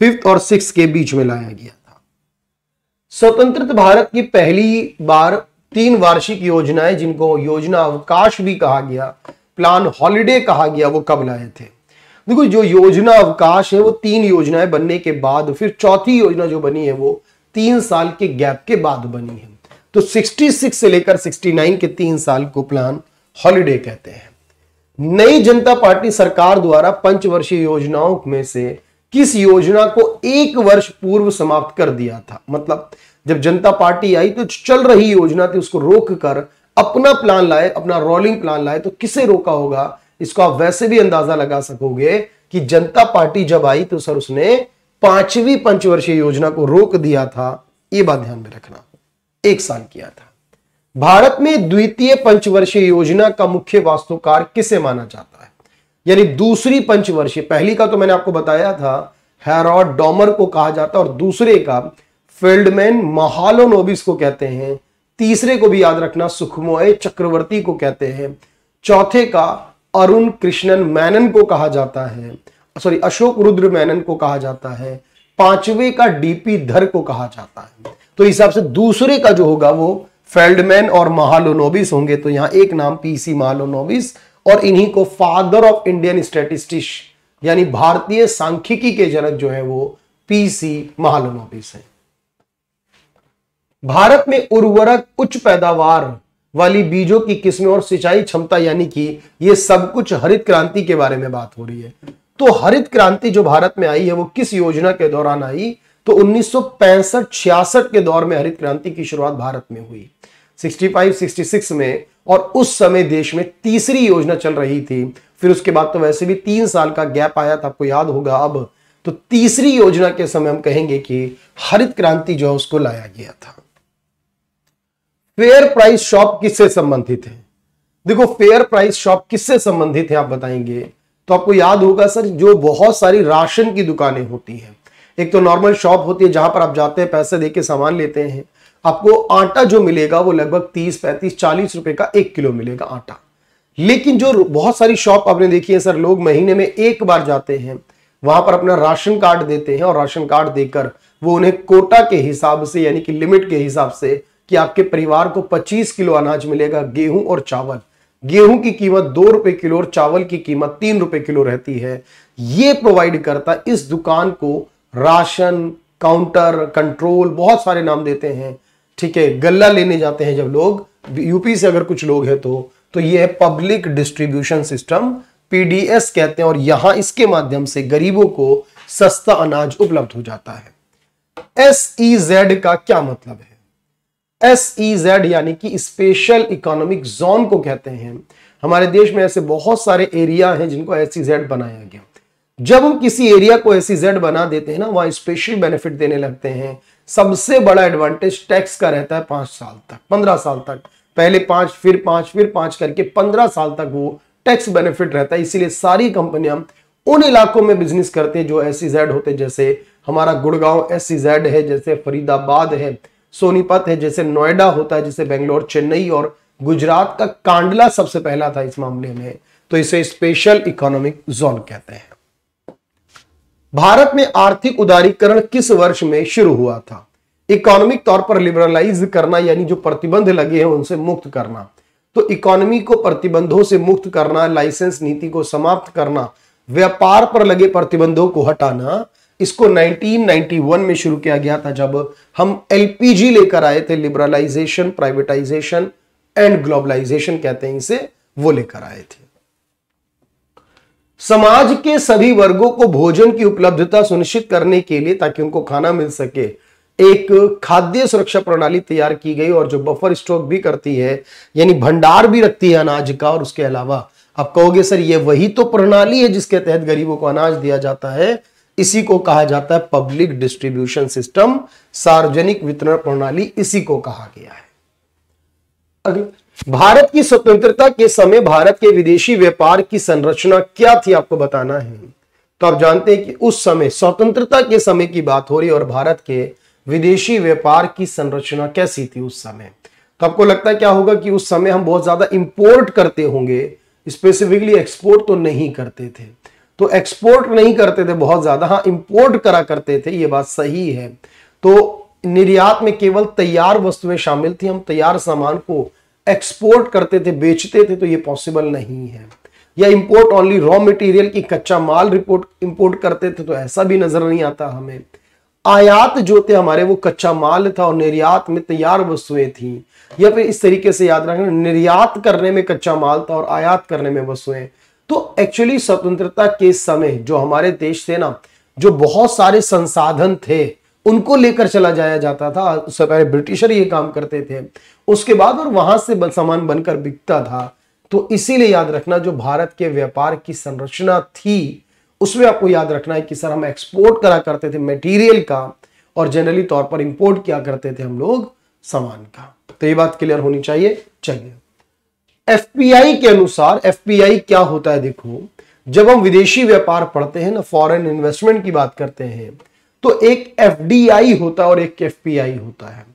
5th और 6th के बीच में लाया गया था। स्वतंत्र भारत की पहली बार 3 वार्षिक योजनाएं, जिनको योजना अवकाश भी कहा गया, प्लान हॉलिडे कहा गया, वो कब लाए थे? देखो जो योजना अवकाश है वो 3 योजनाएं बनने के बाद, फिर चौथी योजना जो बनी है वो 3 साल के गैप के बाद बनी है। तो 66 से लेकर 69 के 3 साल को प्लान हॉलिडे कहते हैं। नई जनता पार्टी सरकार द्वारा पंचवर्षीय योजनाओं में से किस योजना को 1 वर्ष पूर्व समाप्त कर दिया था? मतलब जब जनता पार्टी आई तो चल रही योजना थी उसको रोक कर अपना प्लान लाए, अपना रोलिंग प्लान लाए, तो किसे रोका होगा? इसको आप वैसे भी अंदाजा लगा सकोगे कि जनता पार्टी जब आई तो सर उसने 5वीं पंचवर्षीय योजना को रोक दिया था, यह बात ध्यान में रखना, 1 साल किया था। भारत में द्वितीय पंचवर्षीय योजना का मुख्य वास्तुकार किसे माना जाता है? यानी दूसरी पंचवर्षीय, पहली का तो मैंने आपको बताया था हैरोल्ड डॉमर को कहा जाता है, और दूसरे का फेल्डमैन महालोनोबिस को कहते हैं। तीसरे को भी याद रखना, सुखमोय चक्रवर्ती को कहते हैं। चौथे का अरुण कृष्णन मैनन को कहा जाता है, सॉरी अशोक रुद्र मैनन को कहा जाता है। पांचवे का डीपी धर को कहा जाता है। तो इस हिसाब से दूसरे का जो होगा वो फेल्डमैन और महालोनोबिस होंगे। तो यहां एक नाम पीसी महालोनोबिस, और इन्हीं को फादर ऑफ इंडियन स्टैटिस्टिक्स यानी भारतीय सांख्यिकी के जनक जो है वो पीसी महालोनोबिस है। भारत में उर्वरक, उच्च पैदावार वाली बीजों की किस्में और सिंचाई क्षमता, यानी कि ये सब कुछ हरित क्रांति के बारे में बात हो रही है। तो हरित क्रांति जो भारत में आई है वो किस योजना के दौरान आई? तो 1965-66 के दौर में हरित क्रांति की शुरुआत भारत में हुई, 65-66 में। और उस समय देश में तीसरी योजना चल रही थी। फिर उसके बाद तो वैसे भी 3 साल का गैप आया था, आपको याद होगा। अब तो तीसरी योजना के समय हम कहेंगे कि हरित क्रांति जो है उसको लाया गया था। फेयर प्राइस शॉप किससे संबंधित है? देखो, फेयर प्राइस शॉप किससे संबंधित है आप बताएंगे तो आपको याद होगा सर, जो बहुत सारी राशन की दुकानें होती हैं। एक तो नॉर्मल शॉप होती है जहां पर आप जाते हैं, पैसे देके सामान लेते हैं, आपको आटा जो मिलेगा वो लगभग 30, 35, 40 रुपए का 1 किलो मिलेगा आटा। लेकिन जो बहुत सारी शॉप आपने देखी है सर, लोग महीने में एक बार जाते हैं, वहां पर अपना राशन कार्ड देते हैं, और राशन कार्ड देकर वो उन्हें कोटा के हिसाब से यानी कि लिमिट के हिसाब से कि आपके परिवार को 25 किलो अनाज मिलेगा, गेहूं और चावल। गेहूं की कीमत 2 रुपए किलो और चावल की कीमत 3 रुपए किलो रहती है। ये प्रोवाइड करता इस दुकान को राशन काउंटर, कंट्रोल, बहुत सारे नाम देते हैं, ठीक है। गल्ला लेने जाते हैं जब लोग, यूपी से अगर कुछ लोग हैं तो ये है पब्लिक डिस्ट्रीब्यूशन सिस्टम, पीडीएस कहते हैं। और यहां इसके माध्यम से गरीबों को सस्ता अनाज उपलब्ध हो जाता है। एसईजेड का क्या मतलब है? एसईजेड यानी कि स्पेशल इकोनॉमिक जोन को कहते हैं। हमारे देश में ऐसे बहुत सारे एरिया हैं जिनको एसईजेड बनाया गया। जब हम किसी एरिया को एसईजेड बना देते हैं ना, वहां स्पेशल बेनिफिट देने लगते हैं। सबसे बड़ा एडवांटेज टैक्स का रहता है 5 साल तक, 15 साल तक, पहले 5 फिर 5 फिर 5 करके 15 साल तक वो टैक्स बेनिफिट रहता है। इसीलिए सारी कंपनियां उन इलाकों में बिजनेस करते हैं जो एसईजेड होते हैं। जैसे हमारा गुड़गांव एसईजेड है, जैसे फरीदाबाद है, सोनीपत है, जैसे नोएडा होता है, जैसे बेंगलोर, चेन्नई, और गुजरात का कांडला सबसे पहला था इस मामले में। तो इसे स्पेशल इकोनॉमिक जोन कहते हैं। भारत में आर्थिक उदारीकरण किस वर्ष में शुरू हुआ था? इकोनॉमिक तौर पर लिबरलाइज करना यानी जो प्रतिबंध लगे हैं उनसे मुक्त करना। तो इकोनॉमी को प्रतिबंधों से मुक्त करना, लाइसेंस नीति को समाप्त करना, व्यापार पर लगे प्रतिबंधों को हटाना, इसको 1991 में शुरू किया गया था जब हम एलपीजी लेकर आए थे। लिबरलाइजेशन, प्राइवेटाइजेशन एंड ग्लोबलाइजेशन कहते हैं इसे, वो लेकर आए थे। समाज के सभी वर्गों को भोजन की उपलब्धता सुनिश्चित करने के लिए, ताकि उनको खाना मिल सके, एक खाद्य सुरक्षा प्रणाली तैयार की गई, और जो बफर स्टॉक भी करती है यानी भंडार भी रखती है अनाज का। और उसके अलावा आप कहोगे सर ये वही तो प्रणाली है जिसके तहत गरीबों को अनाज दिया जाता है, इसी को कहा जाता है पब्लिक डिस्ट्रीब्यूशन सिस्टम, सार्वजनिक वितरण प्रणाली, इसी को कहा गया है। अगला, भारत की स्वतंत्रता के समय भारत के विदेशी व्यापार की संरचना क्या थी, आपको बताना है। तो आप जानते हैं कि उस समय स्वतंत्रता के समय की बात हो रही है, और भारत के विदेशी व्यापार की संरचना कैसी थी उस समय। तो आपको लगता है क्या होगा कि उस समय हम बहुत ज्यादा इंपोर्ट करते होंगे, स्पेसिफिकली एक्सपोर्ट तो नहीं करते थे। तो एक्सपोर्ट नहीं करते थे बहुत ज्यादा, हाँ इंपोर्ट करा करते थे, ये बात सही है। तो निर्यात में केवल तैयार वस्तुएं शामिल थी, हम तैयार सामान को एक्सपोर्ट करते थे, बेचते थे, तो ये पॉसिबल नहीं है। या इंपोर्ट ओनली रॉ मटेरियल की कच्चा माल इंपोर्ट करते थे, तो ऐसा भी नजर नहीं आता हमें। आयात जो थे हमारे वो कच्चा माल था, और निर्यात में तैयार वस्तुएं थी। या फिर इस तरीके से याद रखना, निर्यात करने में कच्चा माल था और आयात करने में वस्तुएं। तो एक्चुअली स्वतंत्रता के समय जो हमारे देश थे ना, जो बहुत सारे संसाधन थे उनको लेकर चला जाया जाता था। उससे पहले ब्रिटिशर ये काम करते थे, उसके बाद और वहां से सामान बनकर बिकता था। तो इसीलिए याद रखना, जो भारत के व्यापार की संरचना थी उसमें आपको याद रखना है कि सर हम एक्सपोर्ट करा करते थे मटेरियल का और जनरली तौर पर इंपोर्ट किया करते थे हम लोग सामान का। तो ये बात क्लियर होनी चाहिए। चलिए, एफपीआई के अनुसार एफपीआई क्या होता है? देखो, जब हम विदेशी व्यापार पढ़ते हैं ना, फॉरेन इन्वेस्टमेंट की बात करते हैं, तो एक एफडीआई होता है और एक एफपीआई होता है।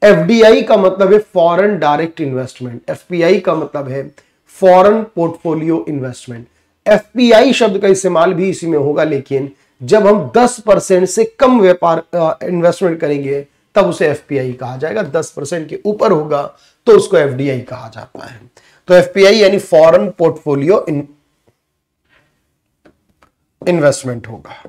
एफडीआई का मतलब है फॉरेन डायरेक्ट इन्वेस्टमेंट, एफपीआई का मतलब है फॉरेन पोर्टफोलियो इन्वेस्टमेंट। एफपीआई शब्द का इस्तेमाल भी इसी में होगा, लेकिन जब हम 10% से कम व्यापार इन्वेस्टमेंट करेंगे तब उसे एफपीआई कहा जाएगा। 10% के ऊपर होगा तो उसको एफडीआई कहा जाता है। तो एफपीआई यानी फॉरेन पोर्टफोलियो इन्वेस्टमेंट होगा।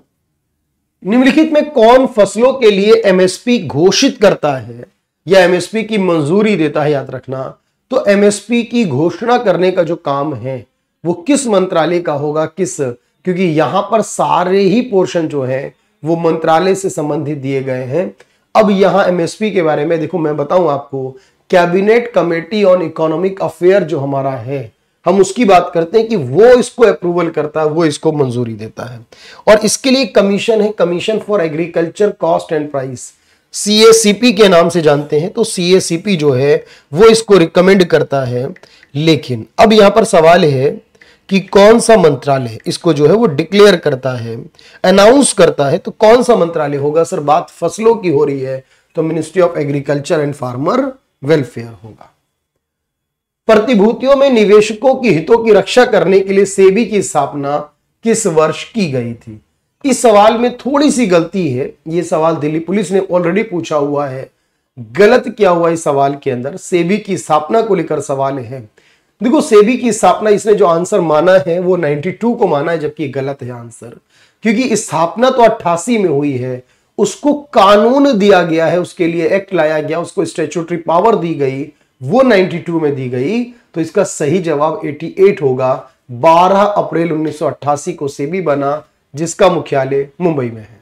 निम्नलिखित में कौन फसलों के लिए एमएसपी घोषित करता है या एमएसपी की मंजूरी देता है? याद रखना, तो एमएसपी की घोषणा करने का जो काम है वो किस मंत्रालय का होगा? क्योंकि यहां पर सारे ही पोर्शन जो है वो मंत्रालय से संबंधित दिए गए हैं। अब यहां एमएसपी के बारे में देखो, मैं बताऊं आपको, cabinet committee on economic affair जो हमारा है, हम उसकी बात करते हैं कि वो इसको अप्रूवल करता है, वो इसको मंजूरी देता है। और इसके लिए कमीशन है, commission for agriculture cost and price, CACP के नाम से जानते हैं। तो सीएसीपी जो है वो इसको रिकमेंड करता है। लेकिन अब यहां पर सवाल है कि कौन सा मंत्रालय इसको जो है वो डिक्लेयर करता है, अनाउंस करता है, तो कौन सा मंत्रालय होगा? सर बात फसलों की हो रही है तो ministry of agriculture and farmer welfare होगा। प्रतिभूतियों में निवेशकों की हितों की रक्षा करने के लिए सेबी की स्थापना किस वर्ष की गई थी? इस सवाल में थोड़ी सी गलती है। यह सवाल दिल्ली पुलिस ने ऑलरेडी पूछा हुआ है। गलत क्या हुआ इस सवाल के अंदर? सेबी की स्थापना को लेकर सवाल है। देखो, सेबी की स्थापना, इसने जो आंसर माना है वो 92 को माना है, जबकि गलत है आंसर, क्योंकि स्थापना तो 88 में हुई है, उसको कानून दिया गया है, उसके लिए एक्ट लाया गया, उसको स्टैट्यूटरी पावर दी गई, वो 92 में दी गई। तो इसका सही जवाब 88 होगा। 12 अप्रैल 1988 को सेबी बना, जिसका मुख्यालय मुंबई में है।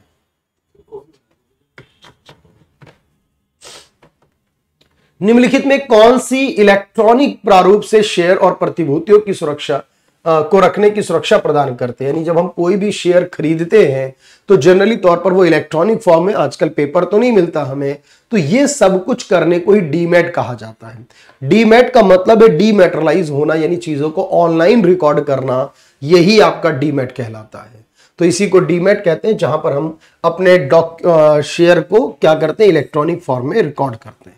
निम्नलिखित में कौन सी इलेक्ट्रॉनिक प्रारूप से शेयर और प्रतिभूतियों की सुरक्षा को रखने की सुरक्षा प्रदान करते हैं? यानी जब हम कोई भी शेयर खरीदते हैं तो जनरली तौर पर वो इलेक्ट्रॉनिक फॉर्म में, आजकल पेपर तो नहीं मिलता हमें, तो ये सब कुछ करने को ही डीमैट कहा जाता है। डीमैट का मतलब है डीमैटेरियलाइज होना, यानी चीजों को ऑनलाइन रिकॉर्ड करना, यही आपका डीमैट कहलाता है। तो इसी को डीमैट कहते हैं, जहां पर हम अपने शेयर को क्या करते हैं, इलेक्ट्रॉनिक फॉर्म में रिकॉर्ड करते हैं।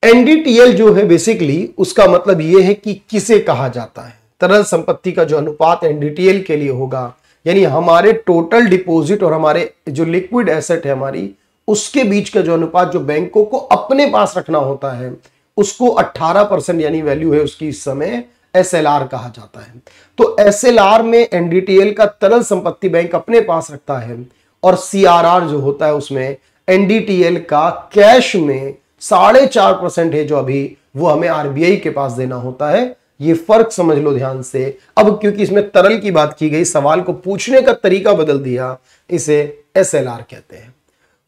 एनडीटीएल जो है बेसिकली उसका मतलब यह है कि किसे कहा जाता है। तरल संपत्ति का जो अनुपात एनडीटीएल के लिए होगा, यानी हमारे टोटल डिपॉजिट और हमारे जो लिक्विड एसेट है हमारी, उसके बीच का जो अनुपात जो बैंकों को अपने पास रखना होता है, उसको 18% यानी वैल्यू है उसकी इस समय, एसएलआर कहा जाता है। तो एसएलआर में एनडीटीएल का तरल संपत्ति बैंक अपने पास रखता है, और सीआरआर जो होता है उसमें एनडीटीएल का कैश में 4.5% है जो अभी वो हमें आरबीआई के पास देना होता है। ये फर्क समझ लो ध्यान से। अब क्योंकि इसमें तरल की बात की गई, सवाल को पूछने का तरीका बदल दिया, इसे एसएलआर कहते हैं।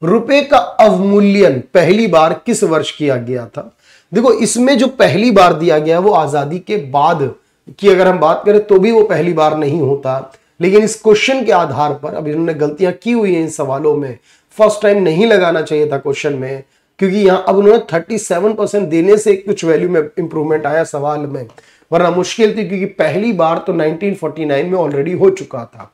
रुपए का अवमूल्यन पहली बार किस वर्ष किया गया था? देखो, इसमें जो पहली बार दिया गया वो आजादी के बाद की अगर हम बात करें तो भी वो पहली बार नहीं होता, लेकिन इस क्वेश्चन के आधार पर अब इन्होंने गलतियां की हुई हैं इन सवालों में। फर्स्ट टाइम नहीं लगाना चाहिए था क्वेश्चन में, क्योंकि यहां अब उन्होंने 37% देने से कुछ वैल्यू में इंप्रूवमेंट आया सवाल में, वरना मुश्किल थी, क्योंकि पहली बार तो 1949 में ऑलरेडी हो चुका था।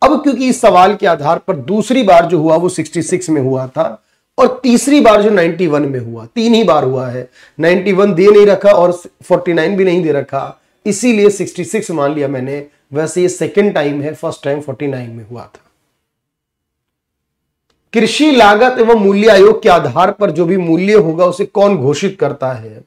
अब क्योंकि इस सवाल के आधार पर दूसरी बार जो हुआ वो 66 में हुआ था, और तीसरी बार जो 91 में हुआ, 3 ही बार हुआ है, 91 दे नहीं रखा और 49 भी नहीं दे रखा, इसीलिए 66 मान लिया मैंने। वैसे ये सेकेंड टाइम है, फर्स्ट टाइम 49 में हुआ था। कृषि लागत एवं मूल्य आयोग के आधार पर जो भी मूल्य होगा उसे कौन घोषित करता है?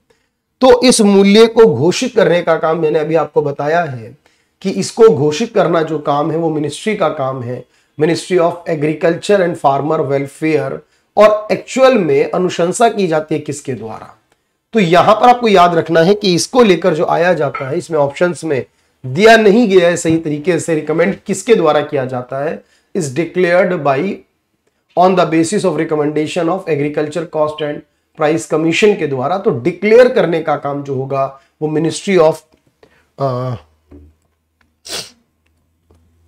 तो इस मूल्य को घोषित करने का काम मैंने अभी आपको बताया है कि इसको घोषित करना जो काम है वो मिनिस्ट्री का काम है, ministry of agriculture and farmer welfare. और एक्चुअल में अनुशंसा की जाती है किसके द्वारा? तो यहां पर आपको याद रखना है कि इसको लेकर जो आया जाता है, इसमें ऑप्शंस में दिया नहीं गया है सही तरीके से, रिकमेंड किसके द्वारा किया जाता है, is declared by on the basis of recommendation of agriculture cost and price commission के द्वारा। तो डिक्लेयर करने का काम जो होगा वो मिनिस्ट्री ऑफ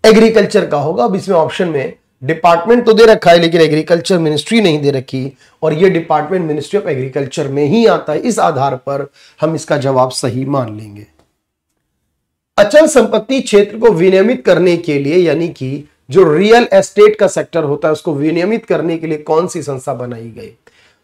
एग्रीकल्चर का होगा। अब इसमें ऑप्शन में डिपार्टमेंट तो दे रखा है लेकिन एग्रीकल्चर मिनिस्ट्री नहीं दे रखी, और ये डिपार्टमेंट मिनिस्ट्री ऑफ एग्रीकल्चर में ही आता है। इस आधार पर हम इसका जवाब सही मान लेंगे। अचल संपत्ति क्षेत्र को विनियमित करने के लिए, यानी कि जो रियल एस्टेट का सेक्टर होता है उसको विनियमित करने के लिए कौन सी संस्था बनाई गई?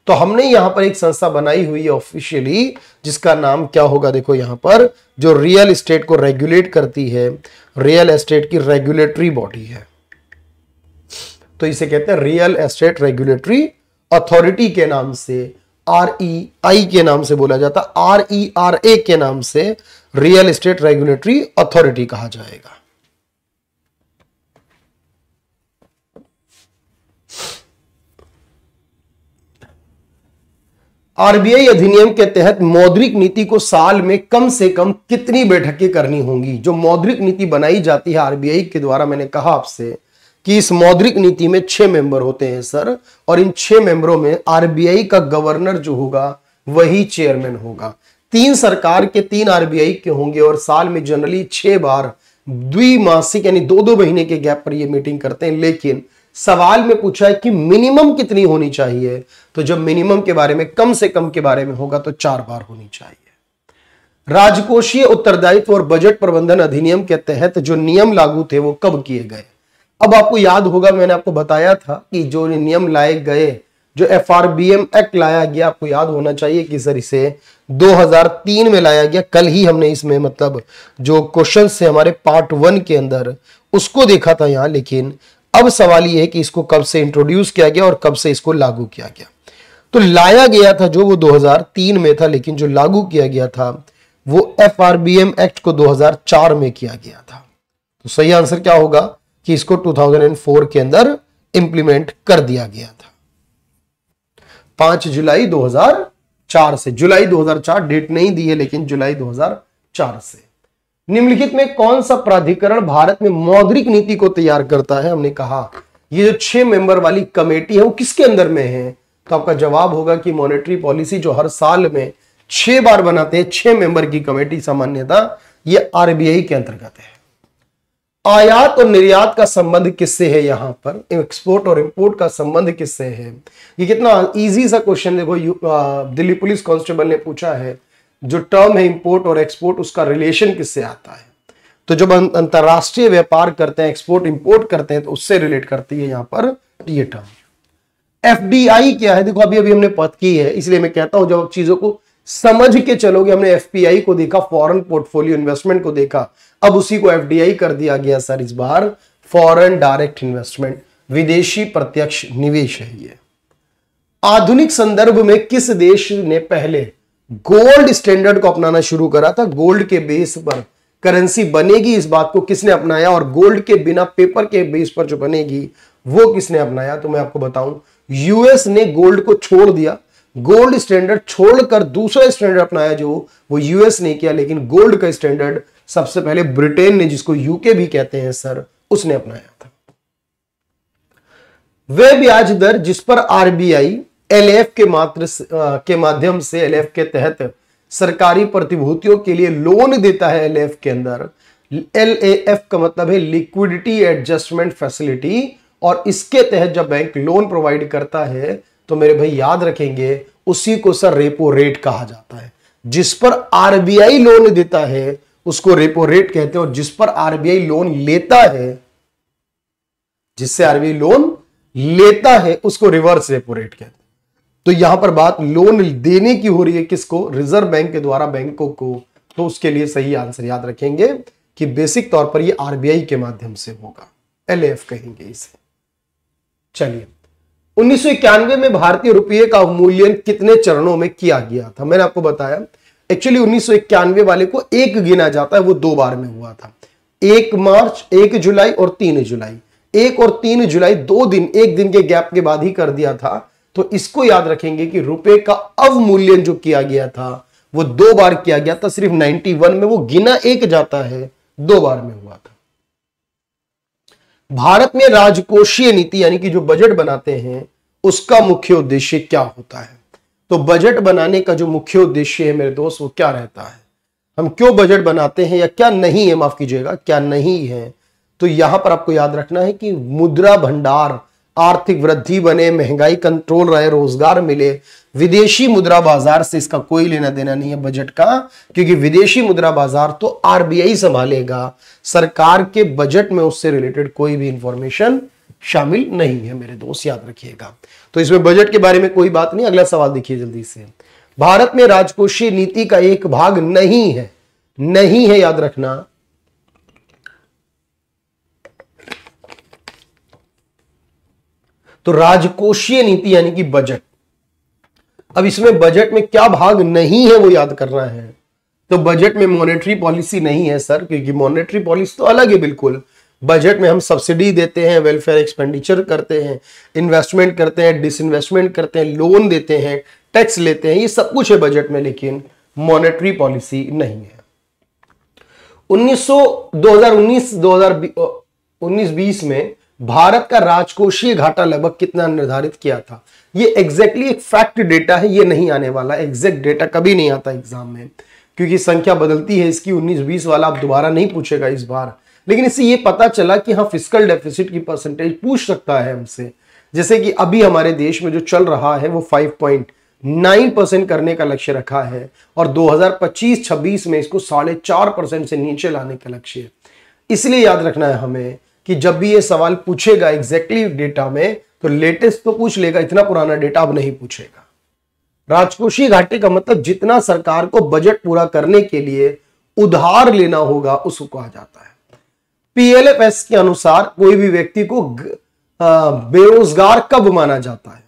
तो हमने यहां पर एक संस्था बनाई हुई है ऑफिशियली, जिसका नाम क्या होगा? देखो यहां पर जो रियल एस्टेट को रेगुलेट करती है, रियल एस्टेट की रेगुलेटरी बॉडी है, तो इसे कहते हैं रियल एस्टेट रेगुलेटरी अथॉरिटी के नाम से, REI के नाम से बोला जाता, RERA के नाम से रियल एस्टेट रेगुलेटरी अथॉरिटी कहा जाएगा। आरबीआई अधिनियम के तहत मौद्रिक नीति को साल में कम से कम कितनी बैठकें करनी होंगी? जो मौद्रिक नीति बनाई जाती है आरबीआई के द्वारा, मैंने कहा आपसे कि इस मौद्रिक नीति में 6 मेंबर होते हैं सर, और इन 6 मेंबरों में आरबीआई का गवर्नर जो होगा वही चेयरमैन होगा। 3 सरकार के, 3 आरबीआई के होंगे, और साल में जनरली 6 बार द्विमासिक यानी 2-2 महीने के गैप पर ये मीटिंग करते हैं। लेकिन सवाल में पूछा है कि मिनिमम कितनी होनी चाहिए, तो जब मिनिमम के बारे में, कम से कम के बारे में होगा तो 4 बार होनी चाहिए। राजकोषीय उत्तरदायित्व और बजट प्रबंधन अधिनियम के तहत जो नियम लागू थे वो कब किए गए? अब आपको याद होगा, मैंने आपको बताया था कि जो नियम लाए गए, जो FRBM एक्ट लाया गया, आपको याद होना चाहिए कि सर इसे 2003 में लाया गया। कल ही हमने इसमें मतलब जो क्वेश्चन से हमारे पार्ट 1 के अंदर उसको देखा था यहां, लेकिन अब सवाल यह है कि इसको कब से इंट्रोड्यूस किया गया और कब से इसको लागू किया गया। तो लाया गया था जो वो 2003 में था, लेकिन जो लागू किया गया था वो FRBM एक्ट को 2004 में किया गया था। तो सही आंसर क्या होगा कि इसको 2004 के अंदर इंप्लीमेंट कर दिया गया था। 5 जुलाई 2004 से, जुलाई 2004 डेट नहीं दी है लेकिन जुलाई 2004 से। निम्नलिखित में कौन सा प्राधिकरण भारत में मौद्रिक नीति को तैयार करता है? हमने कहा ये जो 6 मेंबर वाली कमेटी है वो किसके अंदर में है? तो आपका जवाब होगा कि मॉनेटरी पॉलिसी जो हर साल में 6 बार बनाते हैं, 6 मेंबर की कमेटी सामान्यतः, ये आरबीआई के अंतर्गत है। आयात और निर्यात का संबंध किससे है? यहां पर एक्सपोर्ट और इंपोर्ट का संबंध किससे है? ये कितना इजी सा क्वेश्चन देखो, दिल्ली पुलिस कांस्टेबल ने पूछा है, जो टर्म है इंपोर्ट और एक्सपोर्ट, उसका रिलेशन किससे आता है? तो जब अंतरराष्ट्रीय व्यापार करते हैं, एक्सपोर्ट इंपोर्ट करते हैं, तो उससे रिलेट करती है यहां पर ये टर्म। एफडीआई क्या है? देखो अभी अभी हमने बात की है, इसलिए मैं कहता हूं जब चीजों को समझ के चलोगे, हमने एफपीआई को देखा, फॉरेन पोर्टफोलियो इन्वेस्टमेंट को देखा, अब उसी को एफडीआई कर दिया गया सर इस बार, फॉरेन डायरेक्ट इन्वेस्टमेंट, विदेशी प्रत्यक्ष निवेश है ये। आधुनिक संदर्भ में किस देश ने पहले गोल्ड स्टैंडर्ड को अपनाना शुरू करा था? गोल्ड के बेस पर करेंसी बनेगी, इस बात को किसने अपनाया? और गोल्ड के बिना पेपर के बेस पर जो बनेगी वो किसने अपनाया? तो मैं आपको बताऊं, यूएस ने गोल्ड को छोड़ दिया, गोल्ड स्टैंडर्ड छोड़कर दूसरा स्टैंडर्ड अपनाया जो वो यूएस ने किया, लेकिन गोल्ड का स्टैंडर्ड सबसे पहले ब्रिटेन ने, जिसको यूके भी कहते हैं सर, उसने अपनाया था। वह ब्याज दर जिस पर आरबीआई एलएफ के माध्यम से, एलएफ के तहत सरकारी प्रतिभूतियों के लिए लोन देता है, एलएफ के अंदर, एलएएफ का मतलब है लिक्विडिटी एडजस्टमेंट फैसिलिटी, और इसके तहत जब बैंक लोन प्रोवाइड करता है तो मेरे भाई याद रखेंगे उसी को सर रेपो रेट कहा जाता है। जिस पर आरबीआई लोन देता है उसको रेपो रेट कहते हैं, और जिस पर आरबीआई लोन लेता है, जिससे आरबीआई लोन लेता है उसको रिवर्स रेपो रेट कहते हैं। तो यहां पर बात लोन देने की हो रही है, किसको? रिजर्व बैंक के द्वारा बैंकों को, तो उसके लिए सही आंसर याद रखेंगे कि बेसिक तौर पर ये आरबीआई के माध्यम से होगा, एलएएफ कहेंगे इसे। चलिए, 1991 में भारतीय रुपये का अवमूल्यन कितने चरणों में किया गया था? मैंने आपको बताया एक्चुअली 1991 वाले को 1 गिना जाता है, वो 2 बार में हुआ था, 1 मार्च, 1 जुलाई और 3 जुलाई। 1 और 3 जुलाई 2 दिन, 1 दिन के गैप के बाद ही कर दिया था। तो इसको याद रखेंगे कि रुपए का अवमूल्यन जो किया गया था वो 2 बार किया गया था, सिर्फ 91 में वो गिना 1 जाता है, 2 बार में हुआ था। भारत में राजकोषीय नीति यानी कि जो बजट बनाते हैं उसका मुख्य उद्देश्य क्या होता है? तो बजट बनाने का जो मुख्य उद्देश्य है मेरे दोस्त वो क्या रहता है? हम क्यों बजट बनाते हैं या क्या नहीं है, माफ कीजिएगा क्या नहीं है? तो यहां पर आपको याद रखना है कि मुद्रा भंडार, आर्थिक वृद्धि बने, महंगाई कंट्रोल रहे, रोजगार मिले। विदेशी मुद्रा बाजार से इसका कोई लेना देना नहीं है बजट का, क्योंकि विदेशी मुद्रा बाजार तो आरबीआई संभालेगा। सरकार के बजट में उससे रिलेटेड कोई भी इंफॉर्मेशन शामिल नहीं है मेरे दोस्त, याद रखिएगा। तो इसमें बजट के बारे में कोई बात नहीं। अगला सवाल देखिए जल्दी से। भारत में राजकोषीय नीति का एक भाग नहीं है, नहीं है, याद रखना। तो राजकोषीय नीति यानी कि बजट। अब इसमें बजट में क्या भाग नहीं है वो याद करना है। तो बजट में मॉनेटरी पॉलिसी नहीं है सर, क्योंकि मॉनेटरी पॉलिसी तो अलग है बिल्कुल। बजट में हम सब्सिडी देते हैं, वेलफेयर एक्सपेंडिचर करते हैं, इन्वेस्टमेंट करते हैं, डिसइन्वेस्टमेंट करते हैं, लोन देते हैं, टैक्स लेते हैं, ये सब कुछ है बजट में, लेकिन मॉनेटरी पॉलिसी नहीं है। 2019-20 में भारत का राजकोषीय घाटा लगभग कितना निर्धारित किया था? ये एग्जैक्टली एक फैक्ट डेटा है, ये नहीं आने वाला। एग्जैक्ट डेटा कभी नहीं आता एग्जाम में, क्योंकि संख्या बदलती है इसकी। 19-20 वाला आप दोबारा नहीं पूछेगा इस बार, लेकिन इससे ये पता चला कि हाँ, फिस्कल डेफिसिट की परसेंटेज पूछ सकता है हमसे। जैसे कि अभी हमारे देश में जो चल रहा है वो 5.9% करने का लक्ष्य रखा है, और 2025-26 में इसको 4.5% से नीचे लाने का लक्ष्य है। इसलिए याद रखना है हमें कि जब भी ये सवाल पूछेगा एग्जैक्टली डेटा में, तो लेटेस्ट तो पूछ लेगा, इतना पुराना डेटा अब नहीं पूछेगा। राजकोषीय घाटे का मतलब जितना सरकार को बजट पूरा करने के लिए उधार लेना होगा उसको कहा जाता है। पीएलएफएस के अनुसार कोई भी व्यक्ति को बेरोजगार कब माना जाता है?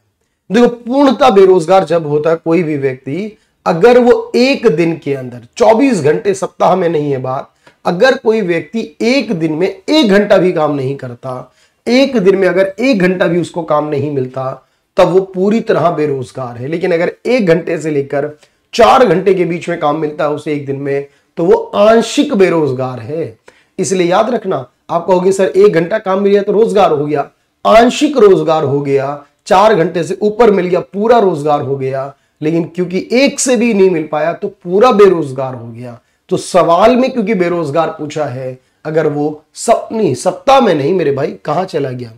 देखो, पूर्णतः बेरोजगार जब होता है कोई भी व्यक्ति, अगर वो एक दिन के अंदर 24 घंटे, सप्ताह में नहीं है बात, अगर कोई व्यक्ति एक दिन में 1 घंटा भी काम नहीं करता, एक दिन में अगर 1 घंटा भी उसको काम नहीं मिलता, तब वो पूरी तरह बेरोजगार है। लेकिन अगर 1 घंटे से लेकर 4 घंटे के बीच में काम मिलता है उसे एक दिन में, तो वो आंशिक बेरोजगार है। इसलिए याद रखना, आप कहोगे सर 1 घंटा काम मिल गया तो रोजगार हो गया, आंशिक रोजगार हो गया। 4 घंटे से ऊपर मिल गया, पूरा रोजगार हो गया। लेकिन क्योंकि 1 से भी नहीं मिल पाया तो पूरा बेरोजगार हो गया। तो सवाल में क्योंकि बेरोजगार पूछा है, अगर वो सप्ताह में नहीं मेरे भाई, कहां चला गया?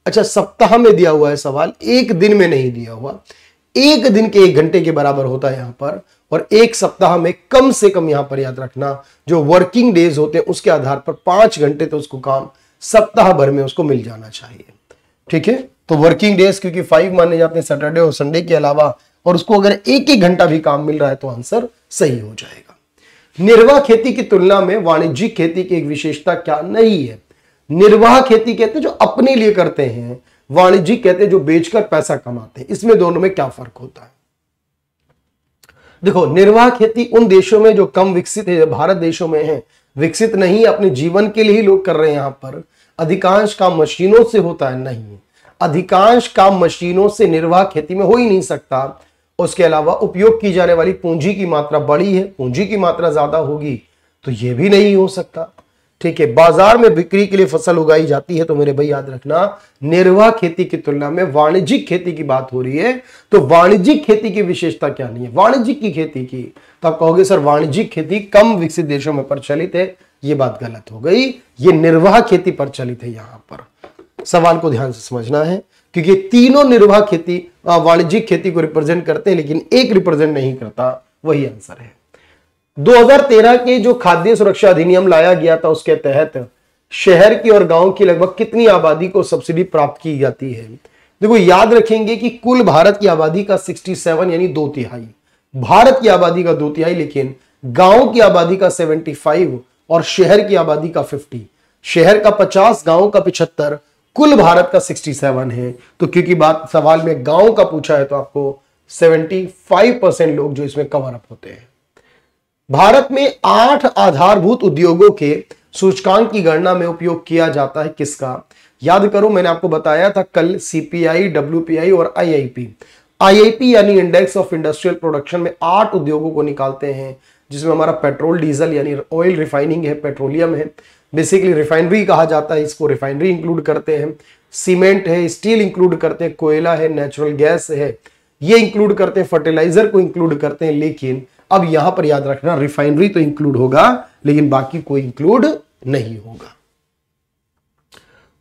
अच्छा, सप्ताह में दिया हुआ है सवाल, एक दिन में नहीं दिया हुआ। एक दिन के 1 घंटे के बराबर होता है यहां पर, और एक सप्ताह में कम से कम यहां पर याद रखना जो वर्किंग डेज होते हैं उसके आधार पर 5 घंटे तो उसको काम सप्ताह भर में उसको मिल जाना चाहिए। ठीक है, तो वर्किंग डेज क्योंकि 5 माने जाते हैं सैटरडे और संडे के अलावा, और उसको अगर 1-1 घंटा भी काम मिल रहा है तो आंसर सही हो जाएगा। निर्वाह खेती की तुलना में वाणिज्यिक खेती की एक विशेषता क्या नहीं है? निर्वाह खेती कहते हैं जो अपने लिए करते हैं, वाणिज्यिक कहते हैं जो बेचकर पैसा कमाते हैं। इसमें दोनों में क्या फर्क होता है? देखो, निर्वाह खेती उन देशों में जो कम विकसित है, भारत देशों में है, विकसित नहीं, अपने जीवन के लिए ही लोग कर रहे हैं। यहां पर अधिकांश काम मशीनों से होता है, नहीं, अधिकांश काम मशीनों से निर्वाह खेती में हो ही नहीं सकता। उसके अलावा उपयोग की जाने वाली पूंजी की मात्रा बड़ी है, पूंजी की मात्रा ज्यादा होगी तो यह भी नहीं हो सकता। ठीक है, बाजार में बिक्री के लिए फसल उगाई जाती है, तो मेरे भाई याद रखना, निर्वाह खेती की तुलना में वाणिज्यिक खेती की बात हो रही है। तो वाणिज्यिक खेती की विशेषता क्या नहीं है वाणिज्यिक की खेती की? तो आप कहोगे सर वाणिज्यिक खेती कम विकसित देशों में प्रचलित है, ये बात गलत हो गई। ये निर्वाह खेती प्रचलित है। यहां पर सवाल को ध्यान से समझना है, क्योंकि तीनों निर्वाह खेती वाणिज्यिक खेती को रिप्रेजेंट करते हैं, लेकिन एक रिप्रेजेंट नहीं करता, वही आंसर है। 2013 के जो खाद्य सुरक्षा अधिनियम लाया गया था, उसके तहत शहर की और गांव की लगभग कितनी आबादी को सब्सिडी प्राप्त की जाती है? देखो, याद रखेंगे कि कुल भारत की आबादी का 67 यानी 2/3, भारत की आबादी का 2/3, लेकिन गांव की आबादी का 75 और शहर की आबादी का 50। शहर का 50, गांव का 75, कुल भारत का 67 है। तो क्योंकि बात सवाल में गांव का पूछा है, तो आपको 75% लोग जो इसमें कवर अप होते हैं। भारत में 8 आधारभूत उद्योगों के सूचकांक की गणना में उपयोग किया जाता है, किसका? याद करो, मैंने आपको बताया था कल, सीपीआई, डब्ल्यूपीआई और आईआईपी। आईआईपी यानी इंडेक्स ऑफ इंडस्ट्रियल प्रोडक्शन में 8 उद्योगों को निकालते हैं, जिसमें हमारा पेट्रोल डीजल यानी ऑयल रिफाइनिंग है, पेट्रोलियम है, बेसिकली रिफाइनरी कहा जाता है इसको, रिफाइनरी इंक्लूड करते हैं, सीमेंट है, स्टील इंक्लूड करते हैं, कोयला है, नेचुरल गैस है, ये इंक्लूड करते हैं, फर्टिलाइजर को इंक्लूड करते हैं। लेकिन अब यहां पर याद रखना, रिफाइनरी तो इंक्लूड होगा लेकिन बाकी कोई इंक्लूड नहीं होगा।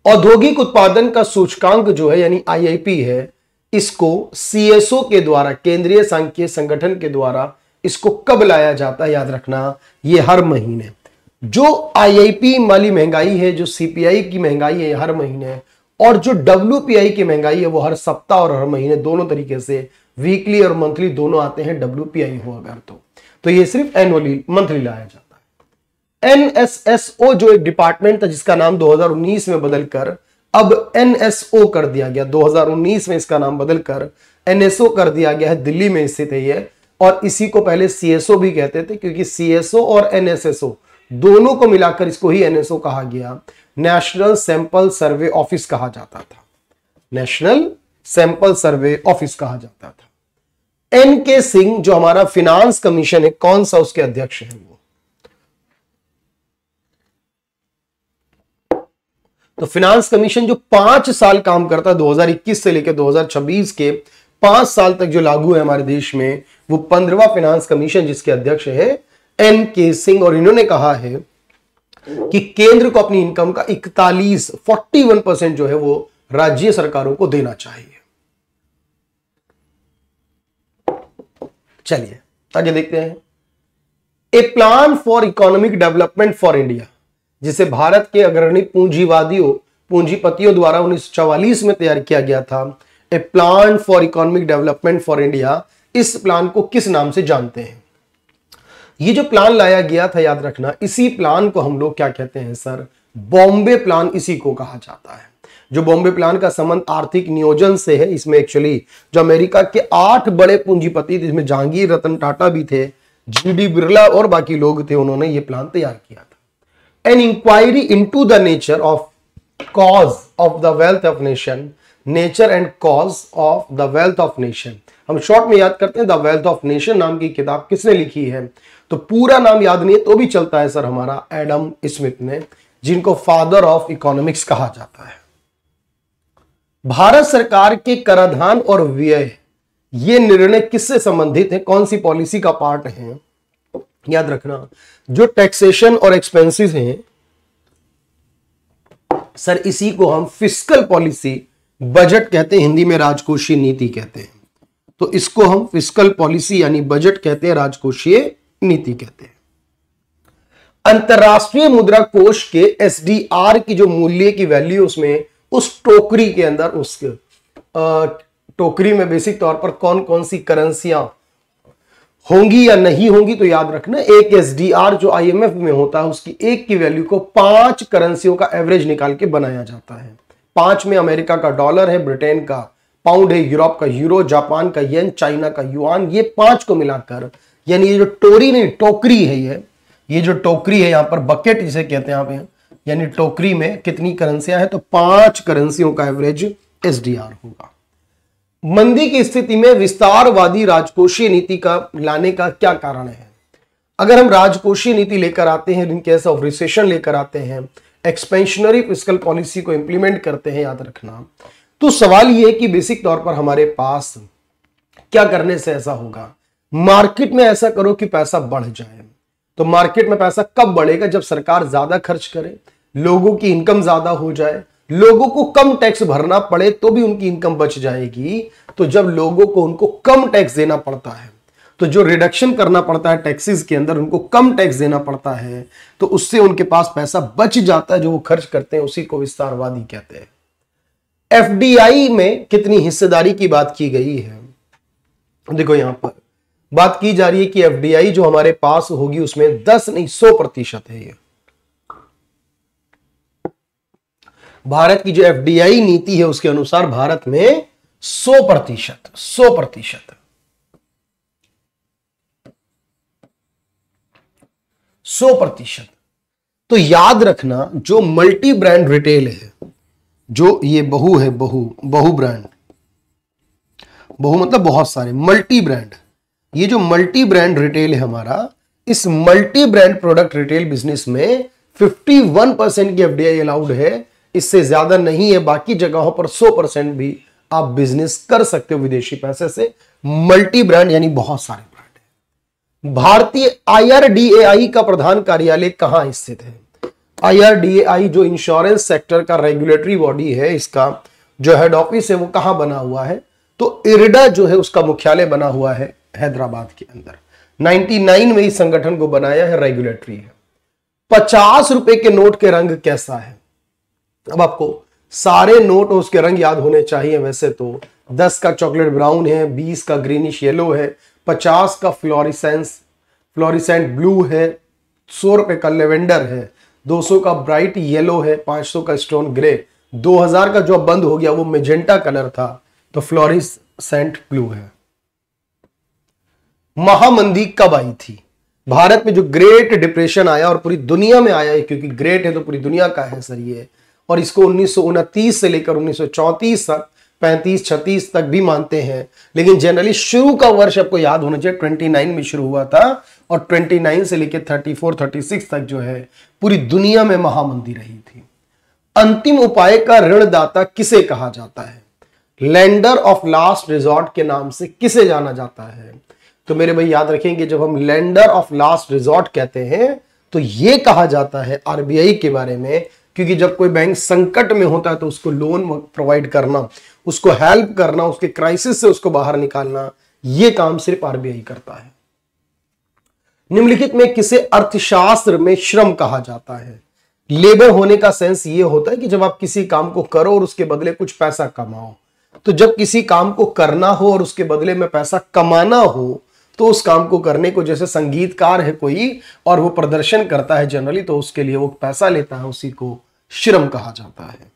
औद्योगिक उत्पादन का सूचकांक जो है यानी आईआईपी है, इसको सीएसओ के द्वारा, केंद्रीय सांख्यिकी संगठन के द्वारा इसको कब लाया जाता है, याद रखना ये हर महीने। जो आईआईपी वाली महंगाई है, जो सीपीआई की महंगाई है हर महीने, और जो डब्ल्यूपीआई की महंगाई है वो हर सप्ताह और हर महीने, दोनों तरीके से वीकली और मंथली दोनों आते हैं। डब्ल्यूपीआई हो अगर तो ये सिर्फ एनुअली मंथली लाया जाता है। एनएसएसओ जो एक डिपार्टमेंट था जिसका नाम 2019 में बदलकर अब एनएसओ कर दिया गया, 2019 में इसका नाम बदलकर एनएसओ कर दिया गया है, दिल्ली में स्थित है ये, और इसी को पहले सीएसओ भी कहते थे क्योंकि सीएसओ और एनएसएसओ दोनों को मिलाकर इसको ही एनएसओ कहा गया। नेशनल सैंपल सर्वे ऑफिस कहा जाता था, नेशनल सैंपल सर्वे ऑफिस कहा जाता था। एनके सिंह जो हमारा फिनांस कमीशन है, कौन सा उसके अध्यक्ष हैं वो? तो फिनांस कमीशन जो 5 साल काम करता है, 2021 से लेकर 2026 के 5 साल तक जो लागू है हमारे देश में, वो 15वां फिनांस कमीशन जिसके अध्यक्ष है एनके सिंह। और इन्होंने कहा है कि केंद्र को अपनी इनकम का 41% जो है वो राज्य सरकारों को देना चाहिए। चलिए आगे देखते हैं। A plan for economic development for India, जिसे भारत के अग्रणी पूंजीपतियों द्वारा 1944 में तैयार किया गया था। A plan for economic development for India, इस प्लान को किस नाम से जानते हैं? ये जो प्लान लाया गया था, याद रखना, इसी प्लान को हम लोग क्या कहते हैं सर? बॉम्बे प्लान इसी को कहा जाता है। जो बॉम्बे प्लान का संबंध आर्थिक नियोजन से है, इसमें एक्चुअली जो अमेरिका के 8 बड़े पूंजीपति, जिसमें जहांगीर रतन टाटा भी थे, जीडी बिरला और बाकी लोग थे, उन्होंने ये प्लान तैयार किया था। An inquiry into the nature of cause of the wealth of nation, nature and cause of the wealth of nation, हम शॉर्ट में याद करते हैं द वेल्थ ऑफ नेशन नाम की किताब किसने लिखी है? तो पूरा नाम याद नहीं है तो भी चलता है सर, हमारा एडम स्मिथ ने, जिनको फादर ऑफ इकोनॉमिक्स कहा जाता है। भारत सरकार के कराधान और व्यय, ये निर्णय किससे संबंधित है? कौन सी पॉलिसी का पार्ट है? याद रखना, जो टैक्सेशन और एक्सपेंसेस हैं सर, इसी को हम फिस्कल पॉलिसी, बजट कहते हैं, हिंदी में राजकोषीय नीति कहते हैं। तो इसको हम फिस्कल पॉलिसी यानी बजट कहते हैं, राजकोषीय नीति कहते हैं। अंतरराष्ट्रीय मुद्रा कोष के एसडीआर की जो मूल्य की वैल्यू, उसमें उस टोकरी के अंदर, उस टोकरी में बेसिक तौर पर कौन कौन सी करेंसियां होंगी या नहीं होंगी, तो याद रखना एक एसडीआर जो आईएमएफ में होता है, उसकी एक की वैल्यू को 5 करेंसियों का एवरेज निकाल के बनाया जाता है। 5 में अमेरिका का डॉलर है, ब्रिटेन का पाउंड है, यूरोप का यूरो, जापान का येन, चाइना का युआन, ये 5 को मिलाकर, यानी ये जो टोकरी है, ये जो टोकरी है यहां पर बकेट जिसे कहते हैं यहाँ पे, यानी टोकरी में कितनी करेंसियां हैं? तो 5 करेंसियों का एवरेज एसडीआर होगा। मंदी की स्थिति में विस्तारवादी राजकोषीय नीति का लाने का क्या कारण है? अगर हम राजकोषीय नीति लेकर आते हैं, इन केस ऑफ रिसेशन लेकर आते हैं, एक्सपेंशनरी फिस्कल पॉलिसी को इंप्लीमेंट करते हैं, याद रखना, तो सवाल यह है कि बेसिक तौर पर हमारे पास क्या करने से ऐसा होगा? मार्केट में ऐसा करो कि पैसा बढ़ जाए। तो मार्केट में पैसा कब बढ़ेगा? जब सरकार ज्यादा खर्च करे, लोगों की इनकम ज्यादा हो जाए, लोगों को कम टैक्स भरना पड़े तो भी उनकी इनकम बच जाएगी। तो जब लोगों को उनको कम टैक्स देना पड़ता है, तो जो रिडक्शन करना पड़ता है टैक्सेस के अंदर, उनको कम टैक्स देना पड़ता है, तो उससे उनके पास पैसा बच जाता है जो वो खर्च करते हैं, उसी को विस्तारवादी कहते हैं। एफडीआई में कितनी हिस्सेदारी की बात की गई है? देखो यहां पर बात की जा रही है कि एफडीआई जो हमारे पास होगी उसमें 10 नहीं 100% है। ये भारत की जो एफडीआई नीति है उसके अनुसार भारत में 100%, 100%, 100%। तो याद रखना, जो मल्टी ब्रांड रिटेल है, जो ये बहु है, बहु ब्रांड, बहु मतलब बहुत सारे, मल्टी ब्रांड, ये जो मल्टी ब्रांड रिटेल है हमारा, इस multi brand product retail business में 51% की एफडीआई अलाउड है, इससे ज्यादा नहीं है। बाकी जगहों पर 100% भी आप बिजनेस कर सकते हो विदेशी पैसे से। मल्टी ब्रांड यानी बहुत सारे ब्रांड है। भारतीय आईआरडीएआई का प्रधान कार्यालय कहां स्थित है? IRDAI जो इंश्योरेंस सेक्टर का रेगुलेटरी बॉडी है, इसका जो हेड ऑफिस है वो कहां बना हुआ है? तो इरडा जो है उसका मुख्यालय बना हुआ है हैदराबाद के अंदर। 99 में इस संगठन को बनाया है, रेगुलेटरी है। 50 रुपए के नोट के रंग कैसा है? अब आपको सारे नोट और उसके रंग याद होने चाहिए। वैसे तो 10 का चॉकलेट ब्राउन है, 20 का ग्रीनिश येलो है, 50 का फ्लोरिसेंट ब्लू है, 100 रुपए का लेवेंडर है, 200 का ब्राइट येलो है, 500 का स्टोन ग्रे, 2000 का जो बंद हो गया वो मेजेंटा कलर था, तो फ्लोरिसेंट ब्लू है। महामंदी कब आई थी? भारत में जो ग्रेट डिप्रेशन आया और पूरी दुनिया में आया है, क्योंकि ग्रेट है तो पूरी दुनिया का है सर ये, और इसको 1929 से लेकर 1934 तक, 35-36 तक भी मानते हैं, लेकिन जनरली शुरू का वर्ष आपको याद होना चाहिए 29 में शुरू हुआ था, और 29 से लेकर 34-36 तक जो है पूरी दुनिया में महामंदी रही थी। अंतिम उपाय का ऋणदाता किसे कहा जाता है? लेंडर ऑफ लास्ट रिजॉर्ट के नाम से किसे जाना जाता है? तो मेरे भाई याद रखेंगे, जब हम लेंडर ऑफ लास्ट रिजॉर्ट कहते हैं तो यह कहा जाता है आरबीआई के बारे में, क्योंकि जब कोई बैंक संकट में होता है तो उसको लोन प्रोवाइड करना, उसको हेल्प करना, उसके क्राइसिस से उसको बाहर निकालना, यह काम सिर्फ आरबीआई करता है। निम्नलिखित में किसे अर्थशास्त्र में श्रम कहा जाता है? लेबर होने का सेंस यह होता है कि जब आप किसी काम को करो और उसके बदले कुछ पैसा कमाओ। तो जब किसी काम को करना हो और उसके बदले में पैसा कमाना हो, तो उस काम को करने को, जैसे संगीतकार है कोई और वो प्रदर्शन करता है जनरली, तो उसके लिए वो पैसा लेता है, उसी को श्रम कहा जाता है।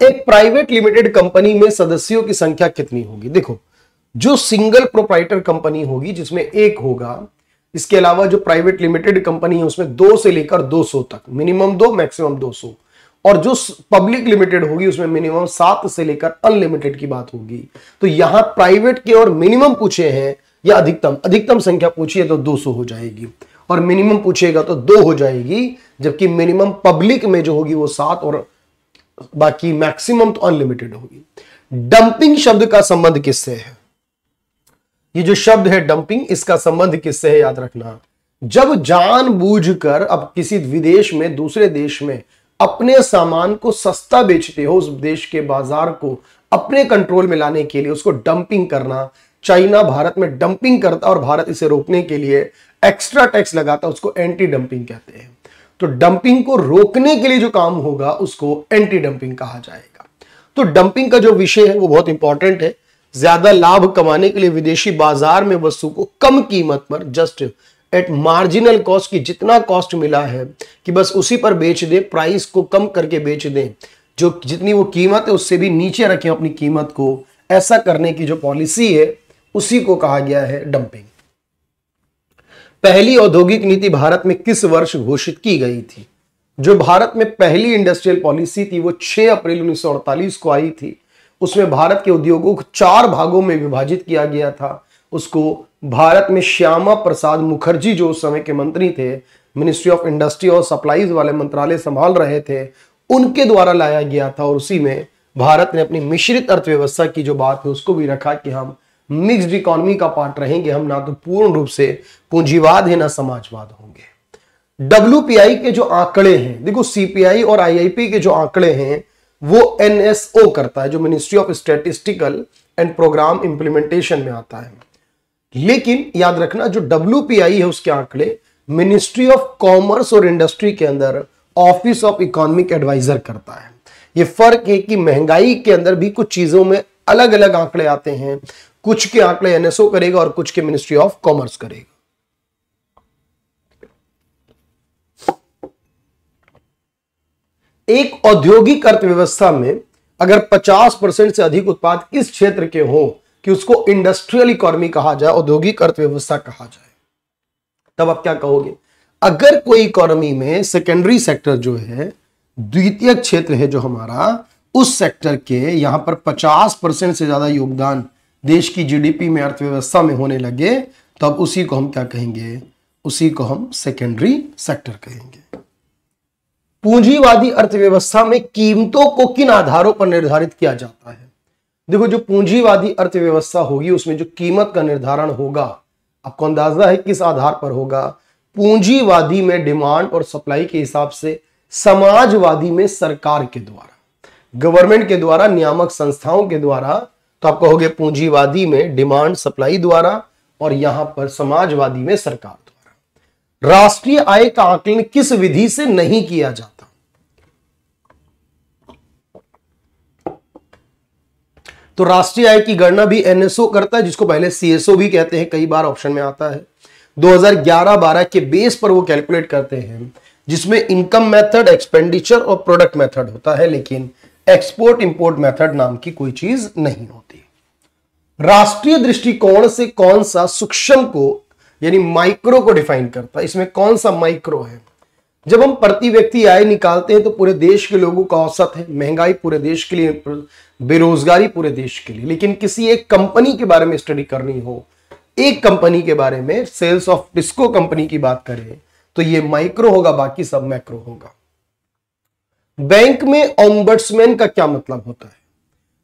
एक प्राइवेट लिमिटेड कंपनी में सदस्यों की संख्या कितनी होगी? देखो, जो सिंगल प्रोप्राइटर कंपनी होगी जिसमें एक होगा, इसके अलावा जो प्राइवेट लिमिटेड कंपनी है उसमें 2 से लेकर 200 तक, मिनिमम 2 मैक्सिमम 200, और जो पब्लिक लिमिटेड होगी उसमें मिनिमम 7 से लेकर अनलिमिटेड की बात होगी। तो यहां प्राइवेट के और मिनिमम पूछे हैं या अधिकतम संख्या पूछी है तो 200 हो जाएगी, और मिनिमम पूछेगा तो 2 हो जाएगी, जबकि मिनिमम पब्लिक में जो होगी वो 7 और बाकी मैक्सिमम तो अनलिमिटेड होगी। डंपिंग शब्द का संबंध किससे है? ये जो शब्द है डंपिंग, इसका संबंध किससे है याद रखना। जब जानबूझकर अब किसी विदेश में, दूसरे देश में अपने सामान को सस्ता बेचते हो, उस देश के बाजार को अपने कंट्रोल में लाने के लिए उसको डंपिंग करना। चाइना भारत में डंपिंग करता और भारत इसे रोकने के लिए एक्स्ट्रा टैक्स लगाता, उसको एंटी डंपिंग कहते हैं। तो डंपिंग को रोकने के लिए जो काम होगा उसको एंटी डंपिंग कहा जाएगा। तो डंपिंग का जो विषय है वो बहुत इंपॉर्टेंट है। ज्यादा लाभ कमाने के लिए विदेशी बाजार में वस्तु को कम कीमत पर, जस्ट एट मार्जिनल कॉस्ट, की जितना कॉस्ट मिला है कि बस उसी पर बेच दे, प्राइस को कम करके बेच दें, जो जितनी वो कीमत है उससे भी नीचे रखें अपनी कीमत को, ऐसा करने की जो पॉलिसी है उसी को कहा गया है डंपिंग। पहली औद्योगिक नीति भारत में किस वर्ष घोषित की गई थी? जो भारत में पहली इंडस्ट्रियल पॉलिसी थी वो 6 अप्रैल 1948 को आई थी। उसमें भारत के उद्योगों को 4 भागों में विभाजित किया गया था। उसको भारत में श्यामा प्रसाद मुखर्जी, जो उस समय के मंत्री थे, मिनिस्ट्री ऑफ इंडस्ट्री और सप्लाईज वाले मंत्रालय संभाल रहे थे, उनके द्वारा लाया गया था। और उसी में भारत ने अपनी मिश्रित अर्थव्यवस्था की जो बात है उसको भी रखा कि हम मिक्स्ड इकोनॉमी का पार्ट रहेंगे, हम ना तो पूर्ण रूप से पूंजीवाद है ना समाजवाद होंगे। WPI के जो आंकड़े हैं, देखो CPI और IIP के जो आंकड़े हैं वो NSO करता है, जो ministry of statistical and programme implementation में आता है। लेकिन याद रखना जो WPI है उसके आंकड़े मिनिस्ट्री ऑफ कॉमर्स और इंडस्ट्री के अंदर ऑफिस ऑफ इकोनॉमिक एडवाइजर करता है। ये फर्क है कि महंगाई के अंदर भी कुछ चीजों में अलग अलग आंकड़े आते हैं, कुछ के आंकड़े NSO करेगा और कुछ के मिनिस्ट्री ऑफ कॉमर्स करेगा। एक औद्योगिक अर्थव्यवस्था में अगर 50% से अधिक उत्पाद किस क्षेत्र के हो कि उसको इंडस्ट्रियल इकोनॉमी कहा जाए, औद्योगिक अर्थव्यवस्था कहा जाए, तब आप क्या कहोगे? अगर कोई इकोनॉमी में सेकेंडरी सेक्टर जो है, द्वितीय क्षेत्र है जो हमारा, उस सेक्टर के यहां पर 50% से ज्यादा योगदान देश की GDP में, अर्थव्यवस्था में होने लगे, तब उसी को हम क्या कहेंगे? उसी को हम सेकेंडरी सेक्टर कहेंगे। पूंजीवादी अर्थव्यवस्था में कीमतों को किन आधारों पर निर्धारित किया जाता है? देखो, जो पूंजीवादी अर्थव्यवस्था होगी उसमें जो कीमत का निर्धारण होगा, आपको अंदाजा है किस आधार पर होगा? पूंजीवादी में डिमांड और सप्लाई के हिसाब से, समाजवादी में सरकार के द्वारा, गवर्नमेंट के द्वारा, नियामक संस्थाओं के द्वारा। तो आप कहोगे पूंजीवादी में डिमांड सप्लाई द्वारा और यहां पर समाजवादी में सरकार द्वारा। राष्ट्रीय आय का आकलन किस विधि से नहीं किया जाता? तो राष्ट्रीय आय की गणना भी एनएसओ करता है, जिसको पहले सीएसओ भी कहते हैं, कई बार ऑप्शन में आता है। 2011-12 के बेस पर वो कैलकुलेट करते हैं, जिसमें इनकम मेथड, एक्सपेंडिचर और प्रोडक्ट मेथड होता है, लेकिन एक्सपोर्ट इंपोर्ट मेथड नाम की कोई चीज नहीं होती। राष्ट्रीय दृष्टिकोण से कौन सा सूक्ष्म को यानी माइक्रो को डिफाइन करता है? इसमें कौन सा माइक्रो है? जब हम प्रति व्यक्ति आय निकालते हैं तो पूरे देश के लोगों का औसत है, महंगाई पूरे देश के लिए, बेरोजगारी पूरे देश के लिए। लेकिन किसी एक कंपनी के बारे में स्टडी करनी हो, एक कंपनी के बारे में, सेल्स ऑफ टिस्को कंपनी की बात करें तो ये माइक्रो होगा, बाकी सब मैक्रो होगा। बैंक में ओम्बड्समैन का क्या मतलब होता है?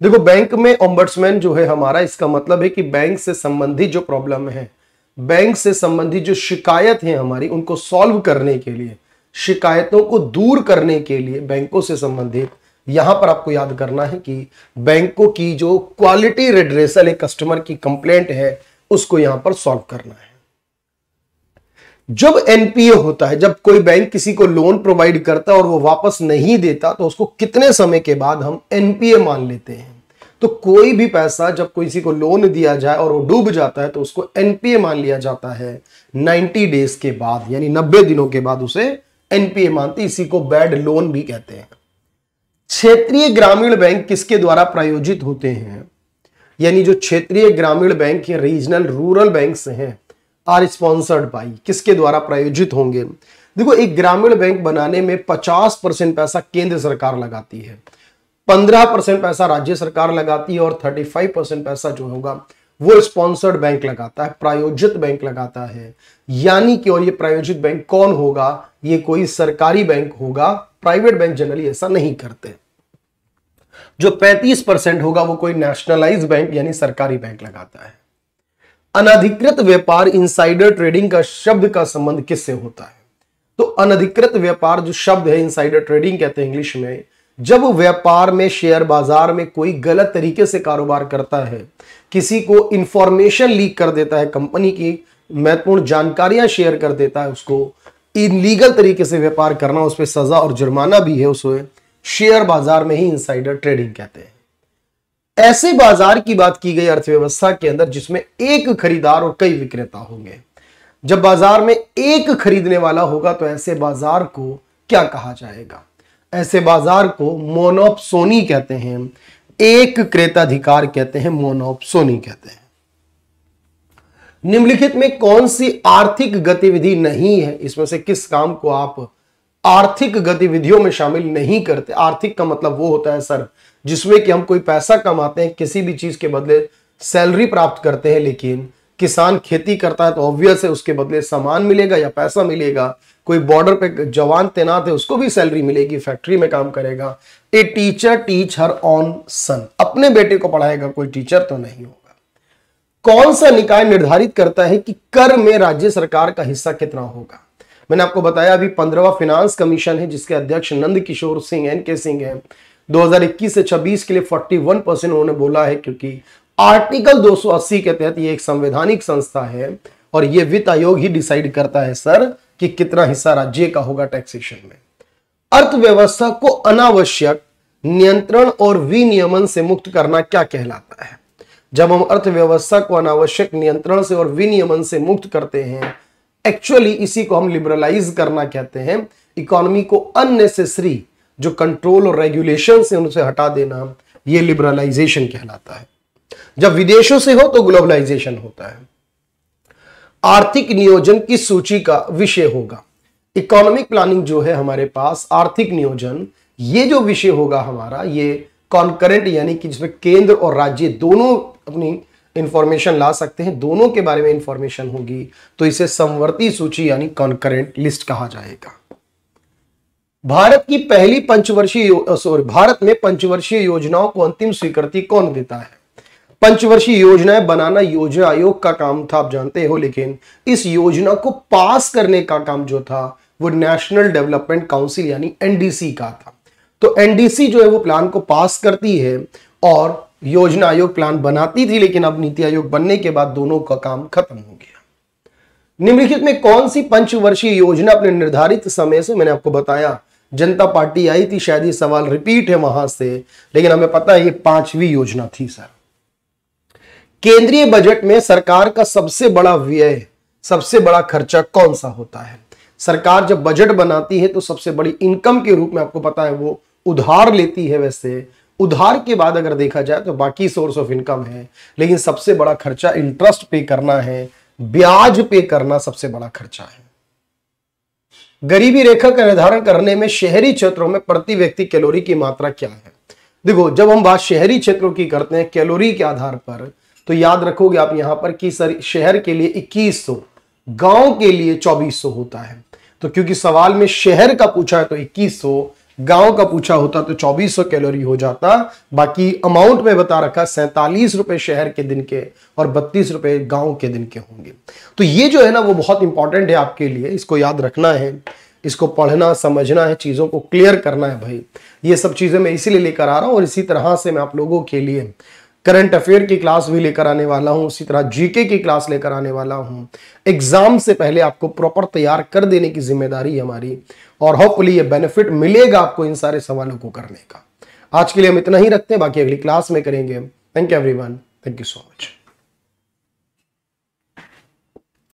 देखो, बैंक में ओम्बड्समैन जो है हमारा, इसका मतलब है कि बैंक से संबंधित जो प्रॉब्लम है, बैंक से संबंधित जो शिकायत है हमारी, उनको सॉल्व करने के लिए, शिकायतों को दूर करने के लिए बैंकों से संबंधित, यहां पर आपको याद करना है कि बैंकों की जो क्वालिटी रिड्रेसल है, कस्टमर की कंप्लेंट है, उसको यहां पर सॉल्व करना है। जब एनपीए होता है, जब कोई बैंक किसी को लोन प्रोवाइड करता है और वो वापस नहीं देता, तो उसको कितने समय के बाद हम एनपीए मान लेते हैं? तो कोई भी पैसा जब किसी को लोन दिया जाए और वो डूब जाता है तो उसको एनपीए मान लिया जाता है 90 डेज के बाद, यानी 90 दिनों के बाद उसे एनपीए मानते, इसी को बैड लोन भी कहते हैं। क्षेत्रीय ग्रामीण बैंक किसके द्वारा प्रायोजित होते हैं? यानी जो क्षेत्रीय ग्रामीण बैंक या रीजनल रूरल बैंक्स हैं, आर स्पॉन्सर्ड बाई, किसके द्वारा प्रायोजित होंगे? देखो, एक ग्रामीण बैंक बनाने में 50% पैसा केंद्र सरकार लगाती है, 15% पैसा राज्य सरकार लगाती है और 35% पैसा जो होगा वो स्पॉन्सर्ड बैंक लगाता है, प्रायोजित बैंक लगाता है। यानी कि, और ये प्रायोजित बैंक कौन होगा? ये कोई सरकारी बैंक होगा, प्राइवेट बैंक जनरली ऐसा नहीं करते। जो 35% होगा वो कोई नेशनलाइज बैंक यानी सरकारी बैंक लगाता है। अनधिकृत व्यापार, इनसाइडर ट्रेडिंग का शब्द का संबंध किससे होता है? तो अनधिकृत व्यापार जो शब्द है, इनसाइडर ट्रेडिंग कहते हैं इंग्लिश में, जब व्यापार में, शेयर बाजार में कोई गलत तरीके से कारोबार करता है, किसी को इंफॉर्मेशन लीक कर देता है, कंपनी की महत्वपूर्ण जानकारियां शेयर कर देता है, उसको इलीगल तरीके से व्यापार करना, उस पर सजा और जुर्माना भी है, उसे शेयर बाजार में ही इनसाइडर ट्रेडिंग कहते हैं। ऐसे बाजार की बात की गई अर्थव्यवस्था के अंदर जिसमें एक खरीदार और कई विक्रेता होंगे। जब बाजार में एक खरीदने वाला होगा तो ऐसे बाजार को क्या कहा जाएगा? ऐसे बाजार को मोनोपोली कहते हैं, एक क्रेताधिकार कहते हैं, मोनोपोली कहते हैं। निम्नलिखित में कौन सी आर्थिक गतिविधि नहीं है? इसमें से किस काम को आप आर्थिक गतिविधियों में शामिल नहीं करते? आर्थिक का मतलब वो होता है सर जिसमें कि हम कोई पैसा कमाते हैं, किसी भी चीज के बदले सैलरी प्राप्त करते हैं। लेकिन किसान खेती करता है तो ऑब्वियस है उसके बदले सामान मिलेगा या पैसा मिलेगा। कोई बॉर्डर पे जवान तैनात है उसको भी सैलरी मिलेगी, फैक्ट्री में काम करेगा। A teacher teach her on son, अपने बेटे को पढ़ाएगा कोई टीचर तो नहीं होगा। कौन सा निकाय निर्धारित करता है कि कर में राज्य सरकार का हिस्सा कितना होगा? मैंने आपको बताया अभी 15वां फाइनेंस कमीशन है जिसके अध्यक्ष नंद किशोर सिंह एनके सिंह है। 2021 से 26 के लिए 41% उन्होंने बोला है, क्योंकि आर्टिकल 280 के तहत ये एक संवैधानिक संस्था है और ये वित्त आयोग ही डिसाइड करता है सर कि कितना हिस्सा राज्य का होगा टैक्सेशन में। अर्थव्यवस्था को अनावश्यक नियंत्रण और विनियमन से मुक्त करना क्या कहलाता है? जब हम अर्थव्यवस्था को अनावश्यक नियंत्रण से और विनियमन से मुक्त करते हैं, एक्चुअली इसी को हम लिबरलाइज करना कहते हैं। इकोनॉमी को अननेसेसरी जो कंट्रोल और रेगुलेशन से उनसे हटा देना, ये लिबरलाइजेशन कहलाता है। जब विदेशों से हो तो ग्लोबलाइजेशन होता है। आर्थिक नियोजन की सूची का विषय होगा। इकोनॉमिक प्लानिंग जो है हमारे पास, आर्थिक नियोजन, ये जो विषय होगा हमारा, ये कॉन्करेंट यानी कि जिसमें केंद्र और राज्य दोनों अपनी इंफॉर्मेशन ला सकते हैं, दोनों के बारे में इंफॉर्मेशन होगी, तो इसे समवर्ती सूची यानी कॉन्करेंट लिस्ट कहा जाएगा। भारत में पंचवर्षीय योजनाओं को अंतिम स्वीकृति कौन देता है? पंचवर्षीय योजनाएं बनाना योजना आयोग का काम था, आप जानते हो, लेकिन इस योजना को पास करने का काम जो था वो नेशनल डेवलपमेंट काउंसिल यानी एनडीसी का था। तो एनडीसी जो है वो प्लान को पास करती है और योजना आयोग प्लान बनाती थी, लेकिन अब नीति आयोग बनने के बाद दोनों का काम खत्म हो गया। निम्नलिखित में कौन सी पंचवर्षीय योजना अपने निर्धारित समय से, मैंने आपको बताया जनता पार्टी आई थी, शायद ये सवाल रिपीट है वहां से, लेकिन हमें पता है ये 5वीं योजना थी सर। केंद्रीय बजट में सरकार का सबसे बड़ा व्यय, सबसे बड़ा खर्चा कौन सा होता है? सरकार जब बजट बनाती है तो सबसे बड़ी इनकम के रूप में आपको पता है वो उधार लेती है। वैसे उधार के बाद अगर देखा जाए तो बाकी सोर्स ऑफ इनकम है, लेकिन सबसे बड़ा खर्चा इंटरेस्ट पे करना है, ब्याज पे करना सबसे बड़ा खर्चा है। गरीबी रेखा का निर्धारण करने में शहरी क्षेत्रों में प्रति व्यक्ति कैलोरी की मात्रा क्या है? देखो, जब हम बात शहरी क्षेत्रों की करते हैं कैलोरी के आधार पर, तो याद रखोगे आप यहां पर कि सर शहर के लिए 2100, गांव के लिए 2400 होता है। तो क्योंकि सवाल में शहर का पूछा है तो 2100, गांव का पूछा होता तो 2400 कैलोरी हो जाता। बाकी अमाउंट में बता रखा 47 रुपए शहर के दिन के और 32 रुपए गांव के दिन के होंगे। तो ये जो है ना वो बहुत इंपॉर्टेंट है आपके लिए, इसको याद रखना है, इसको पढ़ना समझना है, चीजों को क्लियर करना है भाई। ये सब चीजें मैं इसीलिए लेकर आ रहा हूं और इसी तरह से मैं आप लोगों के लिए करंट अफेयर की क्लास भी लेकर आने वाला हूं, उसी तरह जीके की क्लास लेकर आने वाला हूं। एग्जाम से पहले आपको प्रॉपर तैयार कर देने की जिम्मेदारी हमारी, और होपफुली ये बेनिफिट मिलेगा आपको इन सारे सवालों को करने का। आज के लिए हम इतना ही रखते हैं, बाकी अगली क्लास में करेंगे। Thank you everyone, thank you so much.